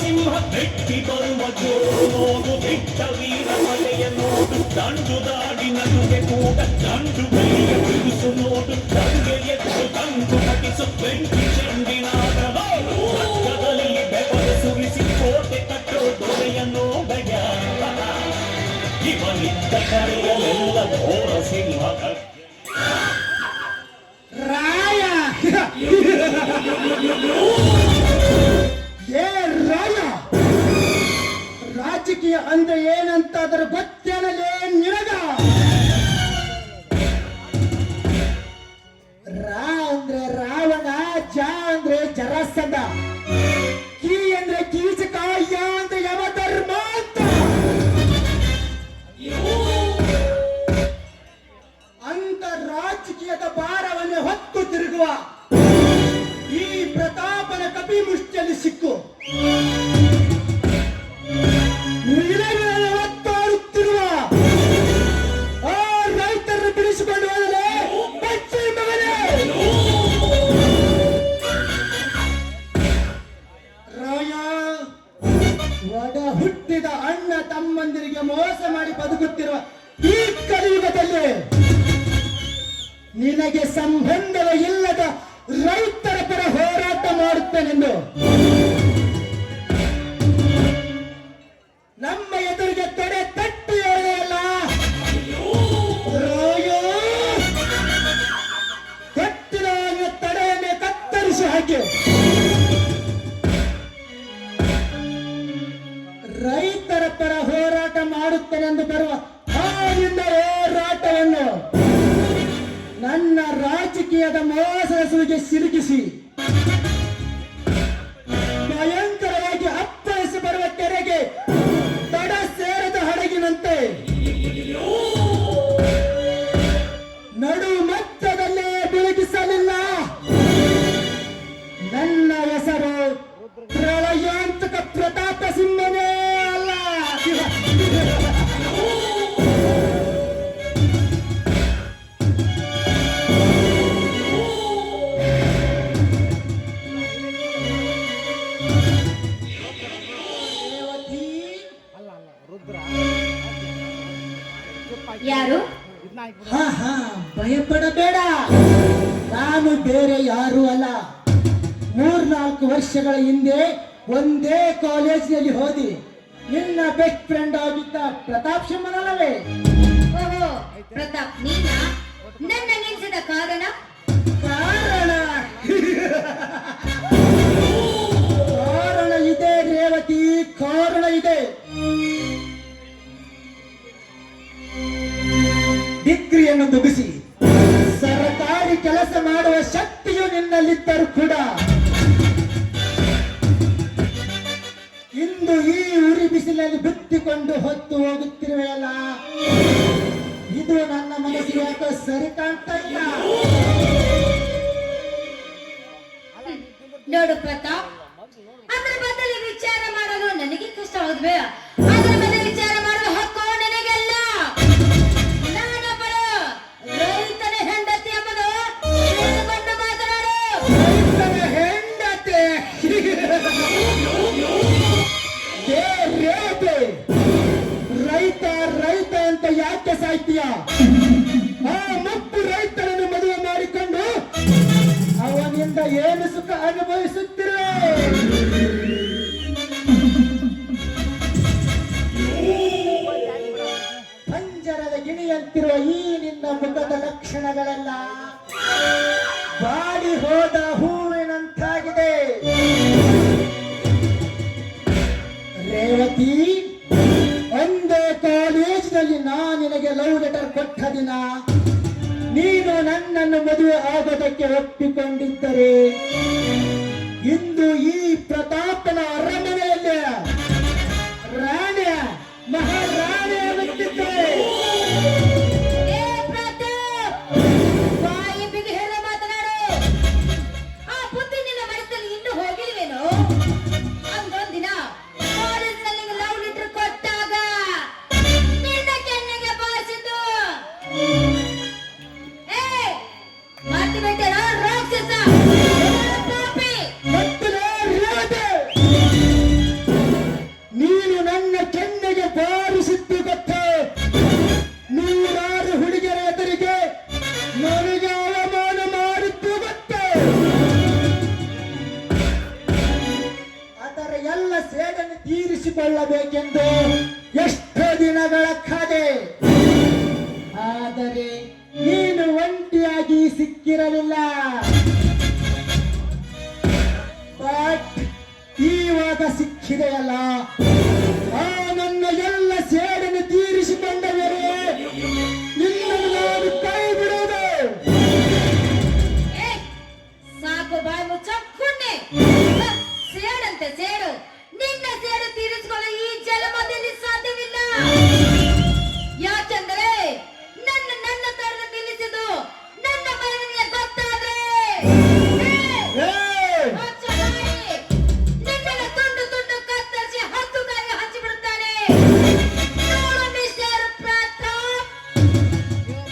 ಸಿಂಹ ಬೆಟ್ಟಿ ಬರುವ ಜೋರು ನೋಡು, ಬಿಟ್ಟ ವೀರ ಮನೆಯ ನೋಡು, ದಂಡು ದಾಡಿ ನಡುವೆ ಕೂಡ ದಂಡು ಬೈಯ ಬಿಡಿಸು ನೋಡು, ದಂಗೆ ಎತ್ತು ತಂದು ಕಟಿಸು ಬೆಂಕಿ ಚೆಂಡಿನಾದ ನೋಡು, ರಕ್ತದಲ್ಲಿ ಬೆವರ ಸುರಿಸಿ ಕೋಟೆ ಕಟ್ಟೋ ದೊರೆಯ ನೋಡಯ, ಇವನಿದ್ದ ಕರೆಯಲೆಲ್ಲ ಘೋರ ಸಿಂಹ ರಾಯ. ಏ ರಾಯ, ರಾಜಕೀಯ ಅಂದ್ರೆ ಏನಂತ ಅದರ ಗೊತ್ತೇನಲೇ ನಿನಗ? ರಾ ಅಂದ್ರೆ ರಾವಣ, ಜ ಅಂದ್ರೆ ಜರಾಸಂಧ, ಕಿ ಅಂದ್ರೆ ಕೀಚಕ, ಯ ಅಂದ್ರೆ ಯಮಧರ್ಮ ಅಂತ. ಅಂತ ರಾಜಕೀಯದ ಭಾರವನ್ನು ಹೊತ್ತು ತಿರುಗುವ ಈ ಪ್ರತಾಪನ ಕಪಿ ಮುಷ್ಟಿಯಲ್ಲಿ ಸಿಕ್ಕು ಒತ್ತಾಡುತ್ತಿರುವ ಆ ರೈತರನ್ನು ಬಿಡಿಸಿಕೊಂಡು ಹೋದರೆ ಬಚ್ಚಿ ಮಗನೇ. ರಾಯ, ಒಡ ಹುಟ್ಟಿದ ಅಣ್ಣ ತಮ್ಮಂದಿರಿಗೆ ಮೋಸ ಮಾಡಿ ಬದುಕುತ್ತಿರುವ ಈ ಕಲಿಯುಗದಲ್ಲಿ ನಿನಗೆ ಸಂಬಂಧವೇ ಇಲ್ಲದ ರೈತರ ಪರ ಹೋರಾಟ ಮಾಡುತ್ತೇನೆಂದು ನಮ್ಮ ಎದುರಿಗೆ ತೊಡೆ ತಟ್ಟಿ ಹೇಳಲ್ಲ. ಕಟ್ಟಿದ ತಡೆಯನ್ನೇ ಕತ್ತರಿಸಿ ಹಾಕಿ ರೈತರ ಪರ ಹೋರಾಟ ಮಾಡುತ್ತೇನೆಂದು ಬರುವ ನಿನ್ನ ಹೋರಾಟವನ್ನು ನನ್ನ ರಾಜಕೀಯದ ಮೋಸದ ಸುಳಿಗೆ ಸಿಲುಕಿಸಿ ಭಯಂಕರವಾಗಿ ಅಪ್ಪಳಿಸಿ ಬರುವ ತೆರೆಗೆ ತಡ ಸೇರದ ಹಡಗಿನಂತೆ ನಡು ಮಟ್ಟದಲ್ಲೇ ಬೆಳಗಿಸಲಿಲ್ಲ. ನನ್ನ ಹೆಸರು ಪ್ರಳಯಾಂತಕ ಪ್ರತಾಪ ಸಿಂಹನೇ ಅಲ್ಲ. ಯಾರು? ಭಯಪಡಬೇಡ, ನಾನು ಬೇರೆ ಯಾರು ಅಲ್ಲ. 3-4 ವರ್ಷಗಳ ಹಿಂದೆ ಒಂದೇ ಕಾಲೇಜಿನಲ್ಲಿ ಓದಿ ನಿನ್ನ ಬೆಸ್ಟ್ ಫ್ರೆಂಡ್ ಆಗಿದ್ದ ಪ್ರತಾಪ್ ಸಿಂಹನಲ್ಲವೇ? ಓಹೋ, ಪ್ರತಾಪ್ ನೀನ? ನನ್ನ ನಿಲ್ಸಿದ ಕಾರಣ? ಕಾರಣ ಇದೆ ರೇವತಿ, ಕಾರಣ ಇದೆ. ಡಿಗ್ರಿಯನ್ನು ಮುಗಿಸಿ ಸರ್ಕಾರಿ ಕೆಲಸ ಮಾಡುವ ಶಕ್ತಿಯು ನಿನ್ನಲ್ಲಿದ್ದರೂ ಕೂಡ ಇಂದು ಈ ಉರಿ ಬಿಸಿಲಲ್ಲಿ ಬಿತ್ತಿಕೊಂಡು ಹೊತ್ತು ಹೋಗುತ್ತಿರುವೆಯಲ್ಲ, ಇದು ನನ್ನ ಮನಸ್ಸಿಗೆ ಯಾಕೋ ಸರಿ ಕಾಣ್ತಾ ಇಲ್ಲ. ನೋಡು ಪ್ರತಾಪ್, ಅದರ ಬದಲು ವಿಚಾರ ಮಾಡಲು ನನಗೆ ಕಷ್ಟವಾಗುತ್ತವೆ. ಅದರ ಬದಲು ವಿಚಾರ ಮಾಡುವ ಹಕ್ಕು ನನಗೆಲ್ಲ. ನಾನೊಬ್ಬಳು ರೈತನ ಹೆಂಡತಿ ಎಂಬುದು ತಿಳಿದುಕೊಂಡು ಮಾತನಾಡು. ರೈತನ ಹೆಂಡತಿ? ರೈತ ರೈತ ಅಂತ ಯಾಕೆ ಸಾಯ್ತೀಯ? ಆ ಮುಪ್ಪು ರೈತನನ್ನು ಮದುವೆ ಮಾಡಿಕೊಂಡು ಅವನಿಂದ ಏನು ಸುಖ ಅನುಭವಿಸುತ್ತಿರುವೆ? ಪಂಜರದ ಗಿಣಿಯಂತಿರುವ ಈ ನಿನ್ನ ಮುಖದ ಲಕ್ಷಣಗಳೆಲ್ಲ ಬಾಡಿ ಹೋದ ಹೂವಿನಂತಾಗಿದೆ. ರೇವತಿ, ಒಂದೇ ಕಾಲೇಜಿನಲ್ಲಿ ನಾನು ನಿನಗೆ ಲವ್ ಲೆಟರ್ ಕೊಟ್ಟ ದಿನ ನೀನು ನನ್ನನ್ನು ಮದುವೆ ಆಗೋದಕ್ಕೆ ಒಪ್ಪಿಕೊಂಡಿದ್ದರೆ ಇಂದು ಈ ಪ್ರತಾಪನ ಅರಮನೆಯಲ್ಲಿ ರಾಣಿ ಮಹಾರಾಣಿ ಆಗುತ್ತಿದ್ದರೆ. ಬಾಯಿ ಬಿಗಿ ಹೇಳ ಮಾತನಾಡು. ಆ ಬುದ್ಧಿ ನಿನ್ನ ಮನಸ್ಸಲ್ಲಿ ಇನ್ನೂ ಹೋಗಿಲ್ವೇನೋ? ಅಂದೊಂದಿನ ಕಾಲೇಜಿನಲ್ಲಿ ಲವ್ ಲೆಟರ್ ಕೊಟ್ಟಾಗ ನಿನ್ನ ಕೆನ್ನೆಗೆ ಬಾರಿಸಿತು. ಆದರೆ ನೀನು ಒಂಟಿಯಾಗಿ ಸಿಕ್ಕಿರಲಿಲ್ಲ. ಬಟ್ ಇವಾಗ ಸಿಕ್ಕಿದೆಯಲ್ಲ, ಆ ನನ್ನ ಎಲ್ಲ ಸೇಡನ್ನು ತೀರಿಸಿಕೊಂಡವರೇ ನಿನ್ನನ್ನು ನಾನು ಕೈ ಬಿಡುವುದು. ಏ, ಸಾಕು ಬಾಯಿ ಮುಚ್ಚಕ್ಕುಣ್ಣೆ. ಸೇಡಂತೆ ಸೇಡು, ನಿನ್ನ ಸೇಡು ತೀರಿಸಿಕೊಳ್ಳಲು ಈ ಜನ್ಮದಲ್ಲಿ ಸಾಧ್ಯವಿಲ್ಲ. ಯಾಕೆಂದರೆ ನನ್ನ ತರಲು ನಿಲ್ಲಿಸಿದ್ದು ನನ್ನ ಮಗನಿಗೆ ಗೊತ್ತಾದ್ರೆ ಅಚ್ಚ ಬಾಯಿ, ನಿನ್ನನ್ನು ತುಂಡು ತುಂಡು ಕತ್ತರಿಸಿ 10 ಕಾಯಿಗೆ ಹಚ್ಚಿಬಿಡುತ್ತಾನೆ. ನೋಡು ಮಿಸ್ಟರ್ ಪ್ರತಾಪ್,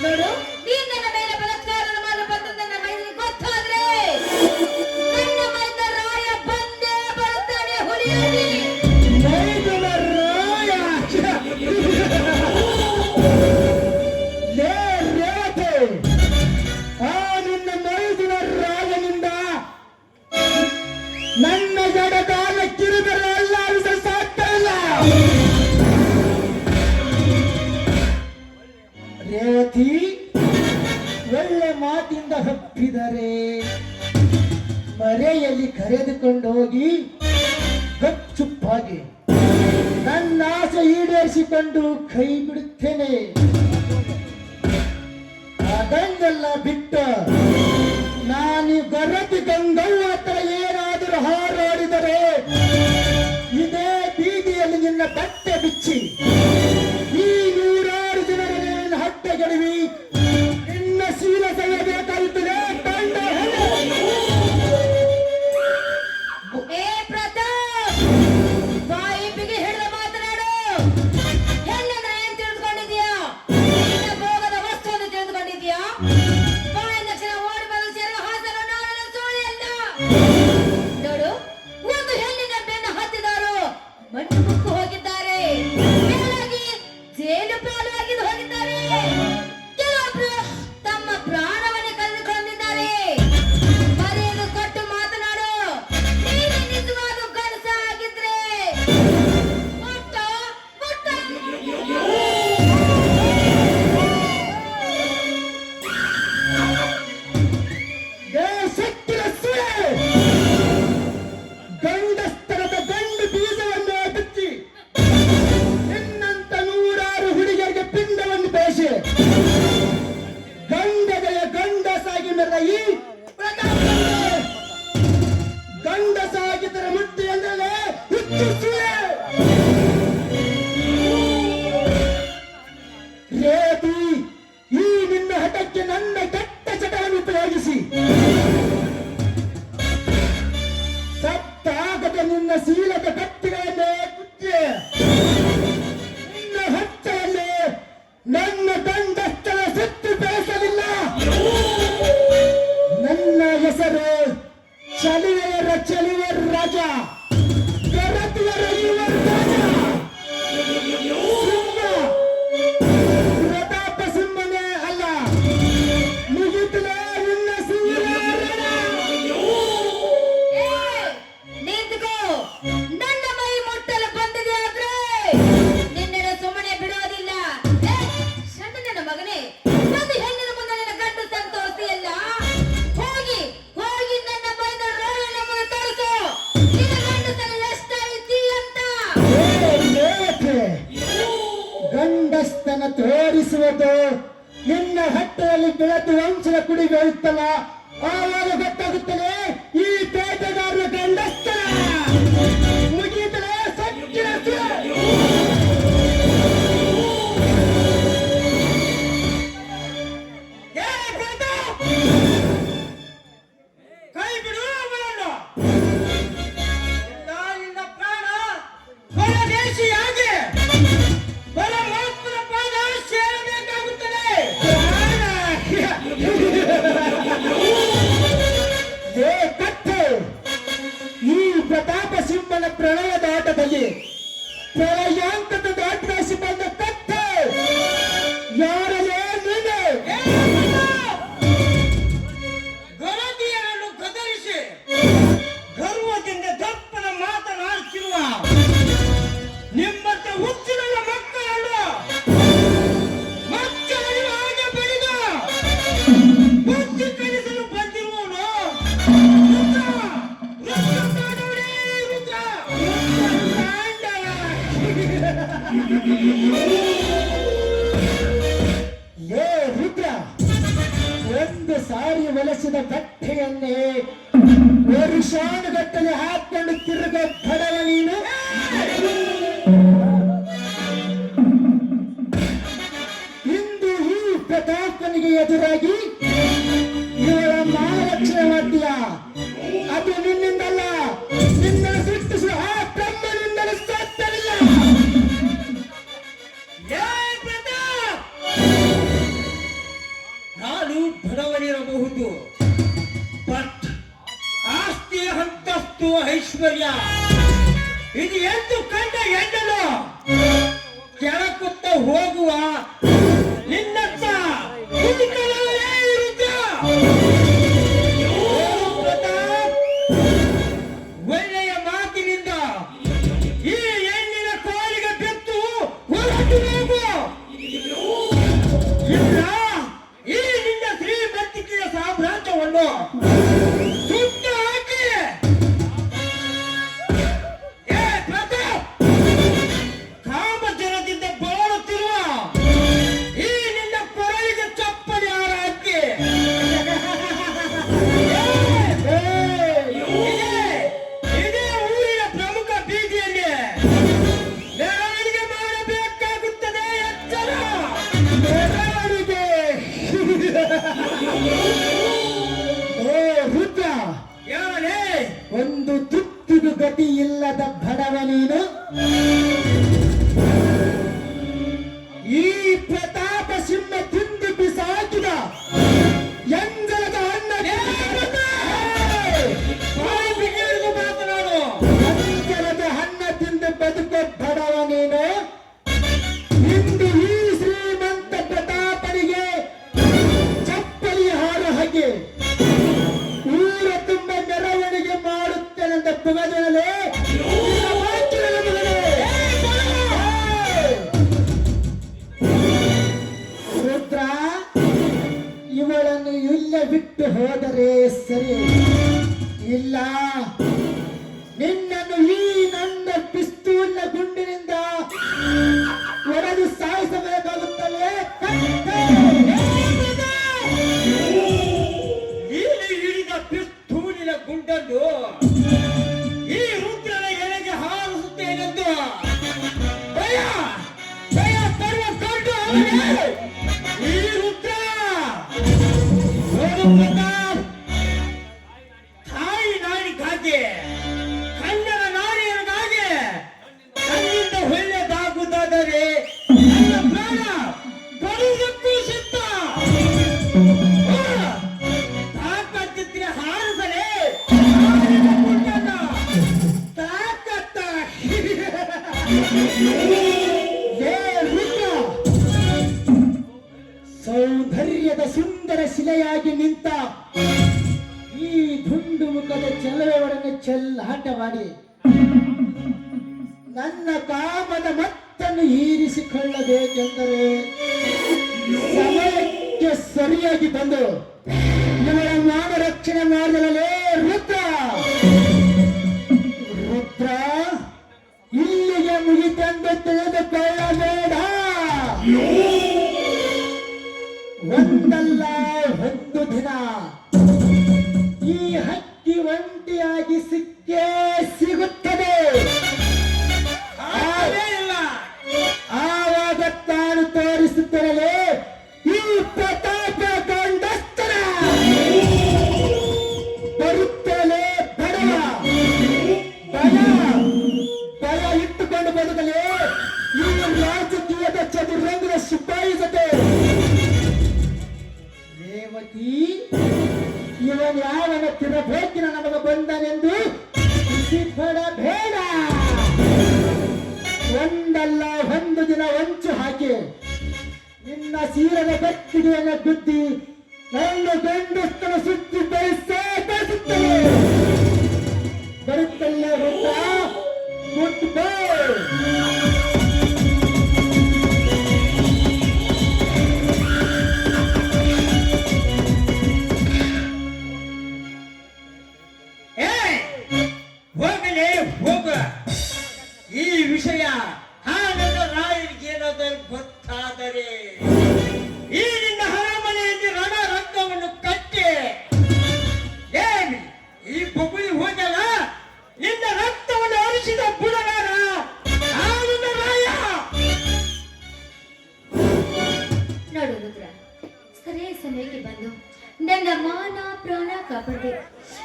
ನೋಡು, ನೀನ್ ನನ್ನ ಮೇಲೆ ಬಲಾತ್ಕಾರ ಮಾಡಲು ಬಂದು ನನ್ನ ಮೈದನಿಗೆ ಗೊತ್ತಾದ್ರೆ ನನ್ನ ಮೈದ ರಾಯ ಬಂದೇ ಬರುತ್ತಾನೆ ಹುಲಿಯಾಗಿ. ಮೈದುನ ರಾಯ. ಲೇ ರೇವತಿ, ಆ ನಿನ್ನ ಮೈದುನ ರಾಯನಿಂದ ನನ್ನ ಎಡಗಾಲ ಕಿರುಬೆರಳು ಅಲ್ಲಾಡಿಸಲು ಸಾಧ್ಯ ಇಲ್ಲ. ರೇವತಿ, ಒಳ್ಳೆ ಮಾತಿಂದ ಹಪ್ಪಿದರೆ ಮರೆಯಲ್ಲಿ ಕರೆದುಕೊಂಡು ಹೋಗಿ ಗಚ್ಚುಪ್ಪಾಗಿ ನನ್ನ ಆಸೆ ಈಡೇರಿಸಿಕೊಂಡು ಕೈ ಬಿಡುತ್ತೇನೆ. ಅದನ್ನೆಲ್ಲ ಬಿಟ್ಟು ನಾನು ಗರತಿ ಗಂಗವ್ವ ಹತ್ರ ಏನಾದರೂ ಹಾರಾಡಿದರೆ ಇದೇ ಬೀದಿಯಲ್ಲಿ ನಿನ್ನ ಬಟ್ಟೆ ಬಿಚ್ಚಿ ಈ 100 ಜನರ ಮೇಲಿನ ಹಟ್ಟೆಗೆಡವಿ ನಿನ್ನ ಶೀಲ ಸೆಳೆಯಬೇಕಾಗುತ್ತದೆ. ಕಂಡ ಏ ಪ್ರತಾಪ್, ಬಾಯಿ ಬಿಗಿ ಹಿಡಿದು ಮಾತನಾಡು. ಹೆಣ್ಣನ್ನ ಏನ್ ತಿಳಿದುಕೊಂಡಿದ್ಯಾ? ನಿನ್ನ ಭೋಗದ ವಸ್ತುವನ್ನು ತಿಳಿದುಕೊಂಡಿದ್ಯಾ? ಬಾಯಿ ಲಕ್ಷಣ ಓಡಿ ಬಂದು ಸೇರುವ ಹಾಸಲು ನಾನು ಸೋಳಿ ಅಲ್ಲ. ನೋಡು, ಒಂದು ಹೆಣ್ಣಿನ ಬೆನ್ನು ಹತ್ತಿದವರು ಮಣ್ಣು ಮುಕ್ಕು ಹೋಗಿದ್ದಾರೆ, ಮೇಲಾಗಿ ಜೈಲು ಪಾಲು ಆಗಿದ್ದು ಹೋಗಿದ್ದಾರೆ. ಕೆಲವೊಬ್ರು ತಮ್ಮ ಪ್ರಾಣವನ್ನೇ ಕಳೆದುಕೊಂಡಿದ್ದಾರೆ. ಮರೆಯನ್ನು ಕೊಟ್ಟು ಮಾತನಾಡು. ನೀನು ನಿಜವಾದ ಗಂಡಸ ಆಗಿದ್ರೆ ಮುಟ್ಟು, ಮುಟ್ಟು. ದೇಶಕ್ಕಿನ ಸುಳೆ ಗಂಡಸ್ತರದ ಗಂಡು ಬೀಜವನ್ನು ಬಿಚ್ಚಿ ನಿನ್ನಂತ 100 ಹುಡುಗಿಯರಿಗೆ ಪಿಂಡವನ್ನು ಬೇಸಿ ಗಂಡಗೆಯ ಗಂಡಸಾಗಿ ಮೆರೆದ ಈ ಪ್ರತಾಪನೇ ಗಂಡಸಾಗಿದ್ದರೆ ಮುಟ್ಟಿ ಎಂದರೆ ಹುಚ್ಚು ಸುಳೆ. ರೇತಿ, ಈ ನಿನ್ನ ಹಠಕ್ಕೆ ನನ್ನ ಕೆಟ್ಟ ಚಟವನ್ನು ಉಪಯೋಗಿಸಿ ಸತ್ತಾಗದ ನಿನ್ನ ಶೀಲದ ಕತ್ತಿಗಳನ್ನೇ ಕುಚ್ಚಿ ನಿನ್ನ ಹಚ್ಚಲಲ್ಲಿ ನನ್ನ ಗಂಡಸ್ಥಳ ಸುತ್ತು ಬೆಳೆಸಲಿಲ್ಲ. ನನ್ನ ಹೆಸರು ಚಲಿವೆಯರ ಚಲಿವ ರಾಜ, ಗರತಿಯರ ಯುವ ರಾಜ, ಸಿಂಹ. ಪ್ರತಾಪ ಸಿಂಹನೇ ಅಲ್ಲ, ಮುಗಿತಲೇ ನಿನ್ನ ಸಿಂಹ. ಏ, ನಿಂತ್ಕೋ. ನನ್ನ ಮೈ ಮುಟ್ಟಲು ಬಂದಿದೆ ಆದ್ರೆ ನಿನ್ನನ್ನು ಸುಮ್ಮನೆ ಬಿಡೋದಿಲ್ಲ. ಏ, ಸಣ್ಣ ನನ್ನ ಮಗನೇ, ಒಂದು ಹೆಣ್ಣಿನ ಮುಂದೆ ನಿನ್ನ ಗಂಡು ಸಂತೋಷಿಯಲ್ಲ. ಹೋಗಿ ಹೋಗಿ ನನ್ನ ಮೈದ ರಾಯನ ಮುಂದೆ ತೋರಿಸು ನಿನ್ನ ಗಂಡಸನ ಎಷ್ಟೈತಿ ಅಂತ. ಗಂಡಸ್ತನ ತೋರಿಸುವುದು ನಿನ್ನ ಹೊಟ್ಟೆಯಲ್ಲಿ ಬೆಳೆದು ವಂಶದ ಕುಡಿ ಬೆಳೆಯುತ್ತಲ್ಲ, ಆವಾಗ ಗೊತ್ತಾಗುತ್ತದೆ ಈ ಪೇಟೆಗಾರರ ಗಂಡಸ್ತನ. ಮುಗಿಯುತ್ತಲೇ ಸಚ್ಚಿನ ಸುಳೆ. ಕೈ ಬಿಡು ಅವನನ್ನು. ನಿನ್ನ ಪ್ರಾಣ ಪರದೇಶಿಯಾಗಿ ಪರಮಾತ್ಮನ ಪಾದ ಸೇರಬೇಕಾಗುತ್ತದೆ. ಏ ಕತ್ತೆ, ಈ ಪ್ರತಾಪ ಸಿಂಹನ ಪ್ರಳಯದ ಆಟದಲ್ಲಿ ಪ್ರಳಯಾಂತದ ದಾಟದಾಸಿ ಬಂದ ಕತ್ತೆ ಯಾರಲ್ಲೇ ನೀನೆ. ಗರತಿಯರನ್ನು ಕದರಿಸಿ ಗರ್ವದಿಂದ ದಪ್ಪನ ಮಾತನಾಡುತ್ತಿರುವ ನಿಮ್ಮಂತ ಹುಚ್ಚಿನ ಮಕ್ಕಳನ್ನು ಮಕ್ಕಳನ್ನು ಹಾಗೆ ಸಾರಿ ಹೊಲಸಿದ ಬಟ್ಟೆಯನ್ನೇ ವರ್ಷಾನುಗಟ್ಟಲೆ ಹಾಕೊಂಡು ತಿರುಗ ಬಡವ ನೀನು. ಇಂದು ಈ ಪ್ರತಾಪನಿಗೆ ಎದುರಾಗಿ ಇವಳ ಮಹಾಲಕ್ಷ್ಮಿ ಮಾಡ್ತೀಯ. ಅದು ನಿನ್ನಿಂದಲ್ಲ, ನಿನ್ನ ಸೃಷ್ಟಿಸುವ ಆ ಬ್ರಹ್ಮನಿಂದಲೂ ಸಾಧ್ಯವಿಲ್ಲ. ನಾನು ಬಡವನಿರಬಹುದು, ಬಟ್ ಆಸ್ತಿ ಅಂತಸ್ತು ಐಶ್ವರ್ಯ ಇದು ಎಂದು ಕಂಡ ಹೆಣ್ಣಲು ಕೆಳಕುತ್ತ ಹೋಗುವ ನಿನ್ನತ್ತ ಕುಳಿತಲೇ ಇರುತ್ತ. ಪ್ರತಾಪ್, ಒಳ್ಳೆಯ ಮಾತಿನಿಂದ ಈ ಹೆಣ್ಣಿನ ಕೋಲಿಗೆ ಬೆತ್ತು ಹೊರಟು ಹೋಗು. ಇಲ್ಲ, ಈ ನಿನ್ನ ಶ್ರೀಮಂತಿಕೆಯ ಸಾಮ್ರಾಜ್ಯವನ್ನು ಸುಟ್ಟು ಹಾಕಿ. ಏ ಪ್ರತಾಪ್, ಕಾಮಜನದಿಂದ ಬಾಳುತ್ತಿರುವ ಈ ನಿನ್ನ ಕೊರಳಿಗೆ ಚಪ್ಪಲಿ ಹಾರ ಹಾಕಿ. ಇದೇ ಊರಿನ ಪ್ರಮುಖ ಬೀದಿಯಲ್ಲಿ ಮೆರವಣಿಗೆ ಮಾಡಬೇಕಾಗುತ್ತದೆ. ಎಚ್ಚರ. ಮೆರವಣಿಗೆ. ಓ ರುದ್ರ, ಯಾರೇ ಒಂದು ತುತ್ತಿಗೂ ಗತಿ ಇಲ್ಲದ ಬಡವ ನೀನು. ಈ ಪ್ರತಾಪ ಸಿಂಹ ತಿಂದು ಬಿಸಾಕಿದ ಎಂಜಲದ ಅನ್ನ ಬಾಯಿ ಬಿಗಿದು ಮಾತನಾಡು. ಎಂಜಲದ ಹಣ್ಣ ತಿಂದು ಬದುಕೋ ಬಡವ ನೀನು. ಇಂದು ಈ ಶ್ರೀಮಂತ ಪ್ರತಾಪನಿಗೆ ಚಪ್ಪಲಿ ಹಾರ ಹಾಗೆ ಊರ ತುಂಬ ಮೆರವಣಿಗೆ ಮಾಡುತ್ತೇನೆಂದ ಪುಗದಲೇ ರುದ್ರ, ಇವಳನ್ನು ಇಲ್ಲೇ ಬಿಟ್ಟು ಹೋದರೆ ಸರಿ. ಇಲ್ಲ, ನಿನ್ನನ್ನು ಈ ನನ್ನ ಪಿಸ್ತೂಲ್ನ ಗುಂಡಿನಿಂದ ಹೊಡೆದು ಸಾಯಿಸಬೇಕಾಗುತ್ತಲೇ. ನೀನು ಹಿಡಿದ ಪಿಸ್ತೂಲಿನ ಗುಂಡನ್ನು ಈ ರುದ್ರನ ಎಲೆಗೆ ಹಾರಿಸುತ್ತೇನೆಂದು ಭಯ ಭಯ ಪಡುವ ಕಂಡು ಅವನೇ ಈ ರುದ್ರ. ನೋಡು ಪ್ರತಾಪ್, ತಾಯಿ ನಾಡಿಗಾಗಿ, ಕನ್ನಡ ನಾಡಿಯರಿಗಾಗಿ ನನ್ನಿಂದ ಒಳ್ಳೆಯದಾಗುವುದಾದರೆ ನನ್ನ ಪ್ರಾಣ ಕೊಡುವುದಕ್ಕೂ ಸಿದ್ಧ. ತಾಕತ್ತಿದ್ರೆ ಹಾರಿಸಲೇ ಗುಂಡನ್ನ. ತಾಕತ್ತ. ಏ ರುದ್ರ, ಸೌಂದರ್ಯದ ಸುಂದರ ಶಿಲೆಯಾಗಿ ನಿಂತ ಈ ದುಂಡು ಮುಖದ ಚೆಲುವೆಯೊಡನೆ ಚೆಲ್ಲಾಟವಾಡಿ ನನ್ನ ಕಾಮದ ಮತ್ತನ್ನು ಹೀರಿಸಿಕೊಳ್ಳಬೇಕೆಂದರೆ ಸಮಯಕ್ಕೆ ಸರಿಯಾಗಿ ಬಂದು ಇವಳ ಮಾನ ರಕ್ಷಣೆ ಮಾಡಲೇ. ರುದ್ರ ರುದ್ರ, ಇಲ್ಲಿಗೆ ಮುಗಿತೆಂದು ತಿಳಿದುಕೊಳ್ಳಬೇಡ. ಒಂದಲ್ಲ ಒಂದು ದಿನ ಈ ಹಕ್ಕಿ ಒಂಟಿಯಾಗಿ ಸಿಕ್ಕೇ ಸಿಗುತ್ತದೆ. ಹಾಗೇ ಇಲ್ಲ. ಆವಾಗ ತಾನು ತೋರಿಸುತ್ತಲೇ ಈ ಪ್ರತಾಪ ಕಂಡಸ್ತರ ಬರುತ್ತಲೇ ಬಡವ. ಭಯ ಭಯ ಇಟ್ಟುಕೊಂಡು ಬದುಕಲೇ ಈ ರಾಜಕೀಯದ ಚದುರಂಗದ ಸಿಪಾಯಿ ಜೊತೆ. ರೇವತಿ, ಇವನ್ ಯಾವನ ತಿರಬೇಕಿನ ನಮಗೆ ಬಂದನೆಂದು ಬಿಸಿಪಡಬೇಡ. ಒಂದಲ್ಲ ಒಂದು ದಿನ ಹೊಂಚು ಹಾಕಿ ನಿನ್ನ ಸೀರದ ಬೆತ್ತಿಗೆಯನ್ನು ಗುದ್ದಿ ನನ್ನ ಗಂಡಸ್ತನ ಸುತ್ತಿ ಬಯಸುತ್ತಲೇ ಬರುತ್ತಲ್ಲೇ ಗೊತ್ತಾ. Good bye. ಹೋಗಲೇ ಹೋಗ. ಈ ವಿಷಯ ಹಾಗದ ರಾಯರಿಗೆ ಏನಾದರೂ ಗೊತ್ತಾದರೆ ಈ ನಿನ್ನ ಹರಮನೆಯಲ್ಲಿ ರಣರಂಗವನ್ನು ಕಟ್ಟಿ ರುದ್ರ, ಸರಿಯಾದ ಸಮಯಕ್ಕೆ ಬಂದು ನನ್ನ ಮಾನ ಪ್ರಾಣ ಕಾಪಾಡಿದೆ.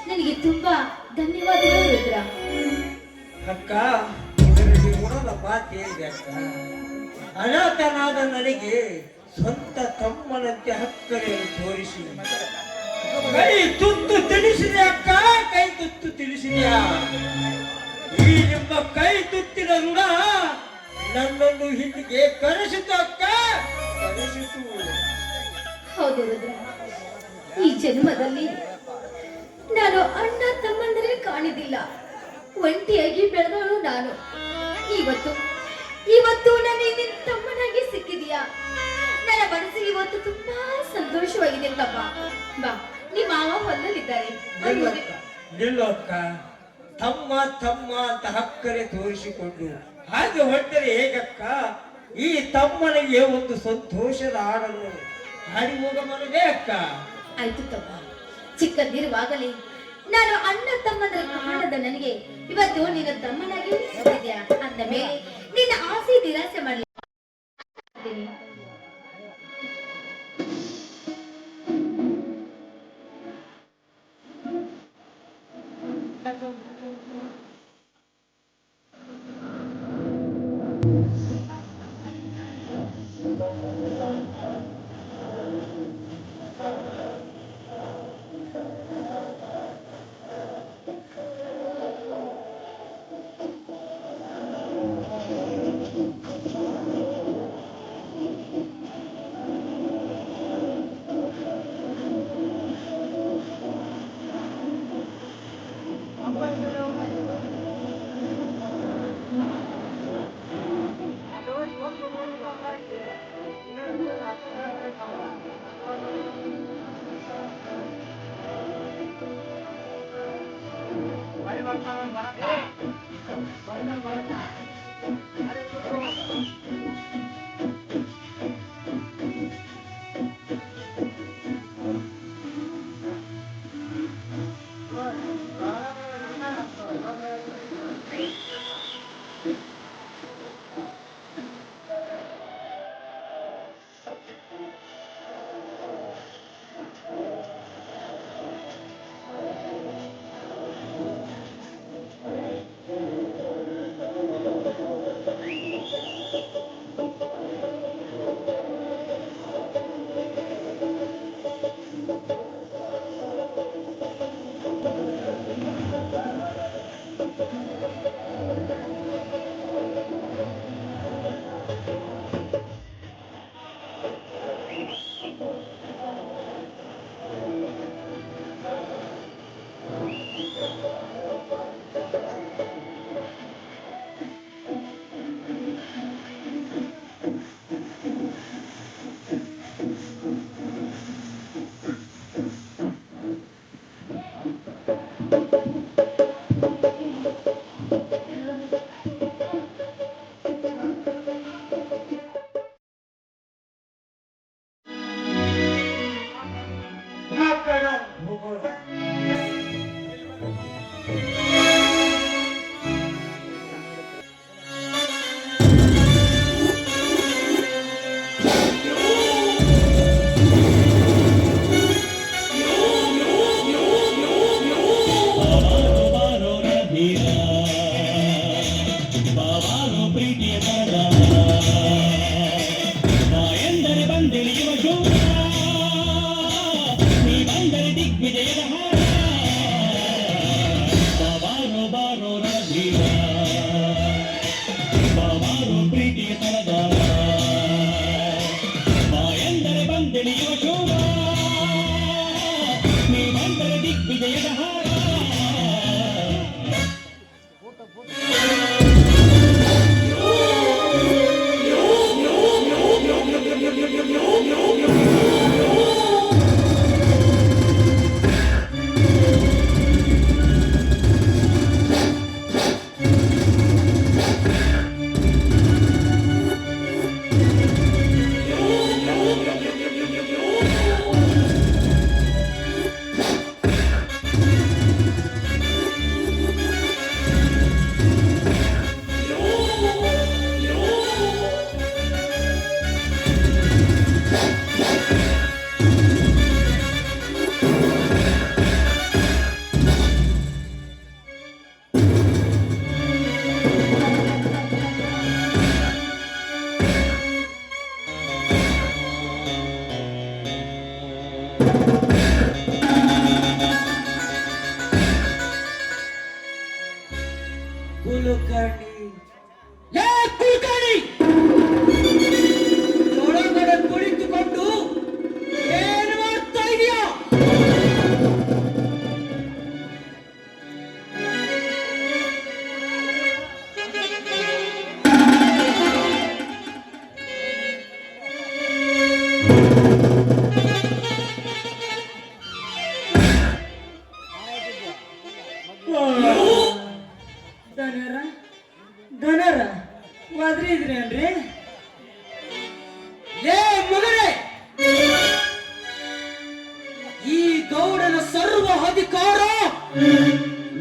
ನನಗೆ ತುಂಬಾ ಧನ್ಯವಾದಗಳು ರುದ್ರ. ಅಕ್ಕ, ಇದರಲ್ಲಿ ಉಣದ ಮಾತು ಏನಿದೆ ಅಕ್ಕ? ಅನಾಥನಾದ ನನಗೆ ಸ್ವಂತ ತಮ್ಮನಂತೆ ಹಕ್ಕರೆಯನ್ನು ತೋರಿಸಿ ಕೈ ತುತ್ತು ತಿಳಿಸಿದೆ ಅಕ್ಕ, ಕೈ ತುತ್ತು ತಿಳಿಸಿದ್ಯಾ? ಈ ನಿಮ್ಮ ಕೈ ತುತ್ತಿನ ಋಣ ನನ್ನನ್ನು ಹಿಂದಿಗೆ ಕರೆಸಿತು ಅಕ್ಕ, ಕರೆಸಿತು. ಹೌದು ರುದ್ರ, ಈ ಜನ್ಮದಲ್ಲಿ ನಾನು ಅಣ್ಣ ತಮ್ಮಂದರೆ ಕಾಣಿದಿಲ್ಲ. ಒಂಟಿಯಾಗಿ ಬೆಳೆದವಳು ನಾನು. ಇವತ್ತು ನನಗೆ ನಿನ್ನ ತಮ್ಮನಾಗಿ ಸಿಕ್ಕಿದೀಯಾ. ನನ್ನ ಮನಸ್ಸಿಗೆ ಇವತ್ತು ತುಂಬಾ ಸಂತೋಷವಾಗಿದೆ ತಮ್ಮ. ಬಾ, ನಿಮ್ಮ ಮಾವ ಹೊಲದಲ್ಲಿದ್ದಾರೆ. ನಿಲ್ಲು ಅಕ್ಕ, ತಮ್ಮ ತಮ್ಮ ಅಂತ ಹಕ್ಕರೆ ತೋರಿಸಿಕೊಂಡು ಹಾಗೆ ಹೊಟ್ಟರೆ ಹೇಗಕ್ಕ? ಈ ತಮ್ಮನಿಗೆ ಒಂದು ಸಂತೋಷದ ಹಾಡನ್ನು ಹಾಡಿ ಹೋಗ ಮನವೇ ಅಕ್ಕ. ಆಯ್ತು ತಮ್ಮ, ಚಿಕ್ಕದಿರುವಾಗಲೇ ನಾನು ಅಣ್ಣ ತಮ್ಮಂದ್ರ ಕಾಣದ ನನಗೆ ಇವತ್ತು ನಿನ್ನ ತಮ್ಮನಾಗಿ ಸಿಕ್ಕಿದ್ಯಾ ಅಂದ ಮೇಲೆ ನಿನ್ನ ಆಸೆ ನಿರಾಸೆ ಮಾಡಲಿ.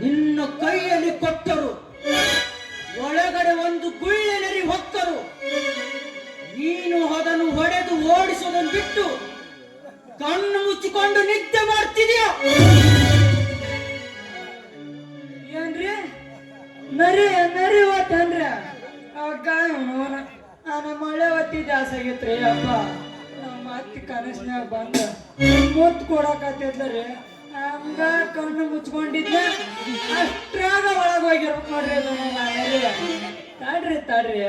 ನಿನ್ನ ಕೈಯಲ್ಲಿ ಕೊಟ್ಟರು, ಒಳಗಡೆ ಒಂದು ಗುಳ್ಳೆ ನರಿ ಹೊಕ್ಕರು. ನೀನು ಅದನ್ನು ಹೊಡೆದು ಓಡಿಸೋದನ್ನು ಬಿಟ್ಟು ಕಣ್ಣು ಮುಚ್ಚಿಕೊಂಡು ನಿದ್ದೆ ಮಾಡ್ತಿದ್ಯಾ? ಏನ್ರಿ ನರಿ ನರಿ ಓದ್ತನ್ರಿ ನಾನು ಮಳೆ ಹೊತ್ತಿ ಜಾಸ್ತಿ ಆಗೈತ್ರಿ ಅಪ್ಪ. ನಮ್ಮ ಅತ್ತಿ ಕನಸ್ನ್ಯಾಗ ಬಂದ ಮುತ್ತು ಕೊಡಕತ್ತಿದ್ರಿ, ಹಂಗ ಕಣ್ಣು ಮುಚ್ಕೊಂಡಿದ್ದ ಅಷ್ಟ್ರಾಗ ಒಳಗೆ ಹೋಗಿರ್ಬೇಕು ನೋಡ್ರಿ. ತಡ್ರಿ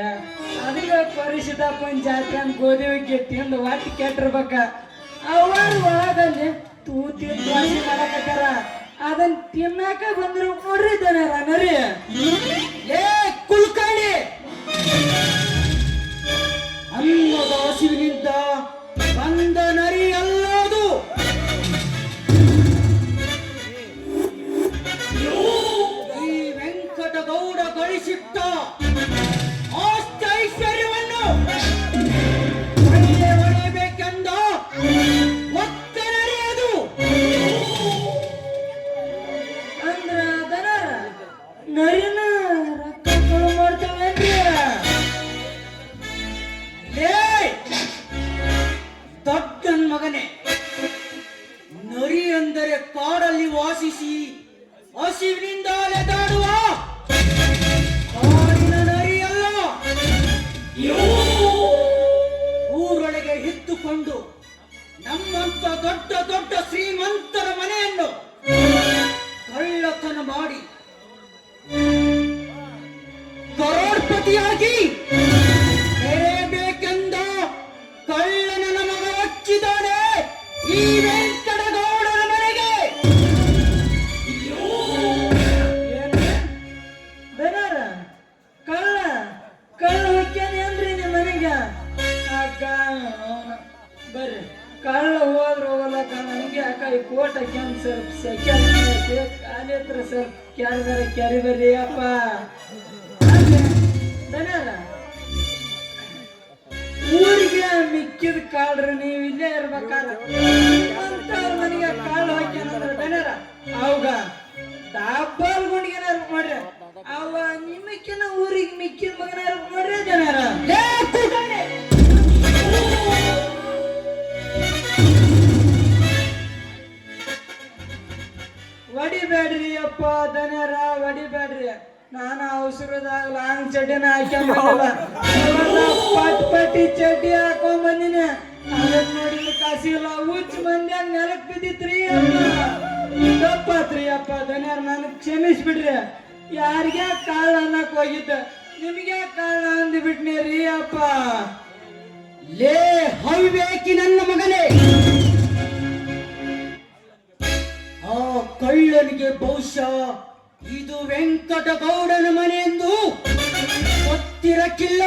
ಅದಕ್ಕೆ ಪರಿಶುದ್ಧಪ್ಪನ ಜಾತ್ರೆ ಅಂತ ಗೋಧಿ ಹೋಗಿ ತಿಂದು ಒಟ್ಟು ಕೆಟ್ಟಿರ್ಬೇಕ. ಅವರು ಒಳಗಲ್ಲಿ ತೂತಿ ದ್ವಾಸಿ ಮಾಡಕತ್ತಾರ, ಅದನ್ನ ತಿನ್ನಾಕ ಬಂದಿರ್ಬೇಕು ನೋಡ್ರಿ ದನರ ನರಿ. ಏ ಕುಲ್ಕರ್ಣಿ, ಅನ್ನದ ಹಸಿವಿನಿಂದ ಬಂದ ನರಿ ಅಲ್ಲದು. ಈ ವೆಂಕಟಗೌಡ ಗಳಿಸಿಟ್ಟ ಆಸ್ತಿ ಐಶ್ವರ್ಯವನ್ನು ಹೊಡೆಯಬೇಕೆಂದ ಒತ್ತ ನರಿ ಅದು. ಅಂದ್ರ ದನ ನರಿನ ರೊಕ್ಕಗಳು ಮಾಡ್ತೇವೇನ್ರಿ? ದೊಡ್ಡನ್ ಮಗನೇ, ನರಿ ಅಂದರೆ ಕಾಡಲ್ಲಿ ವಾಸಿಸಿ ಹಸಿವಿನಿಂದ ಅಲೆದಾಡುವ ಕಾಡಿನ ನರಿ ಅಲ್ಲ. ಊರೊಳಗೆ ಹಿತ್ತುಕೊಂಡು ನಮ್ಮಂತ ದೊಡ್ಡ ದೊಡ್ಡ ಶ್ರೀಮಂತರ ಮನೆಯನ್ನು ಕಳ್ಳತನ ಮಾಡಿ ಕರೋಡ್ಪತಿಯಾಗಿ ಬೇಕೆಂದ ಕಳ್ಳನ ಮಗ ಹಚ್ಚಿದ್ದಾನೆ ಈ ವೆಂಕಟಗೌಡರ ಮನೆಗೆ. ಬೇನಾರ ಕಳ್ಳ ಹೊಕ್ಕೇನೆ ಏನ್ರಿ ನಿಮ್ಮ ಮನೆಗೆ? ಬರ್ರಿ, ಕಳ್ಳ ಹೋದ್ರ ಹೋಗಲಕ್ಕ ನನಗೆ ಅಕ್ಕ ಈ ಕೋಟ ಹಾಕ್ಯಂದ್ ಸ್ವಲ್ಪ ಸೆಕೆ ಖಾಲಿ ಹತ್ರ ಸ್ವಲ್ಪ ಕ್ಯಾರಿ ಬರ್ರಿ ಅಪ್ಪ. ಬೇನಾರ ಊರಿಗೆ ಮಿಕ್ಕಿದ ಕಾಳ್ರಿ, ನೀವು ಇಲ್ಲೇ ಇರ್ಬೇಕಾದ್ರೆ ಮನೆಗೆ ಕಾಳು ಹಾಕ್ಯಾನಂದ್ರ ಬೇನಾರ ಅವಾಗ ಡಬ್ಬಲ್ ಗುಂಡಿಗೆನ ಮಾಡ್ರಿ. ಅವ ನಿಮ್ಮಕ್ಕಿನ ಊರಿಗೆ ಮಿಕ್ಕಿದ ಮಗನ ನೋಡ್ರಿ ಜನಾರ. ಹೊಡಿಬೇಡ್ರಿ ಅಪ್ಪ ದನರ, ಹೊಡಿಬೇಡ್ರಿ. ನಾನು ಅವಸರದಾಗ ಲಾಂಗ್ ಚಡ್ಡಿನ ಹಾಕ್ಯಂಬಲ್ಲ, ಪಟ್ಟಿ ಚಡ್ಡಿ ಹಾಕೊಂಡ್ ಬಂದಿನಿ. ಅದನ್ನ ನೋಡಿದ್ರೆ ಕಾಸಿಲ್ಲ, ಹುಚ್ಚ ಮಂದ್ಯಾಗ ನೆಲಕ್ ಬಿದ್ದಿತ್ರಿ ಅಪ್ಪ. ತಪ್ಪಾತ್ರಿ ಅಪ್ಪ ದನ್ಯಾರ, ನನಗ್ ಕ್ಷಮಿಸ್ಬಿಡ್ರಿ. ಯಾರಿಗೆ ಕಾಳ ಅನ್ನಕ್ ಹೋಗಿದ್ದ, ನಿಮ್ಗೆ ಕಾಳ ಅಂದ್ಬಿಟ್ನಿ ರೀ ಅಪ್ಪ. ಲೇ ಹವ್ಯಾಕಿ ನನ್ನ ಮಗನೇ, ಆ ಕಳ್ಳನಿಗೆ ಬಹುಶಃ ಇದು ವೆಂಕಟಗೌಡನ ಮನೆ ಎಂದು ಗೊತ್ತಿರಕ್ಕಿಲ್ಲ.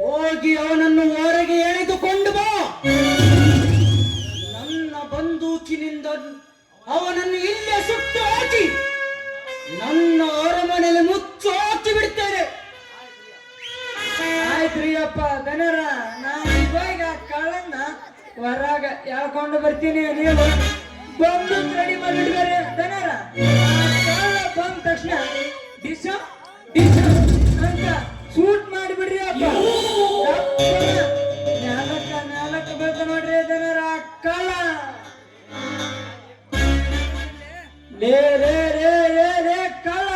ಹೋಗಿ ಅವನನ್ನು ಹೊರಗೆ ಎಳೆದುಕೊಂಡು ಬಾ. ನನ್ನ ಬಂದೂಕಿನಿಂದ ಅವನನ್ನು ಇಲ್ಲೇ ಸುಟ್ಟು ಹಾಕಿ ನನ್ನ ಅರಮನೆಯಲ್ಲಿ ಮುಚ್ಚು ಹಾಕಿ ಬಿಡ್ತೇನೆ. ಆಯ್ತ್ರಿ ಅಪ್ಪ ದನರ, ನಾನು ಇವಾಗ ಕಳ್ಳನ್ನ ಹೊರಗ ಎಳ್ಕೊಂಡು ಬರ್ತೀನಿ. ನೀವು ಬಂದು ರೆಡಿ ಮಾಡಿಡ್ಬೇರೆ ದನರ. ಕಳ್ಳ ಬಂದ ತಕ್ಷಣ ಡಿಸ ಅಂತ ಶೂಟ್ ಮಾಡಿಬಿಡ್ರಿ ಅಪ್ಪ. ನಾಲ್ಕು ಬರ್ತ ನೋಡ್ರಿ ದನರ. ಕಳ್ಳ ಲೇ ರೇ ರೇ ರೇ ರೇ ಕಳ್ಳ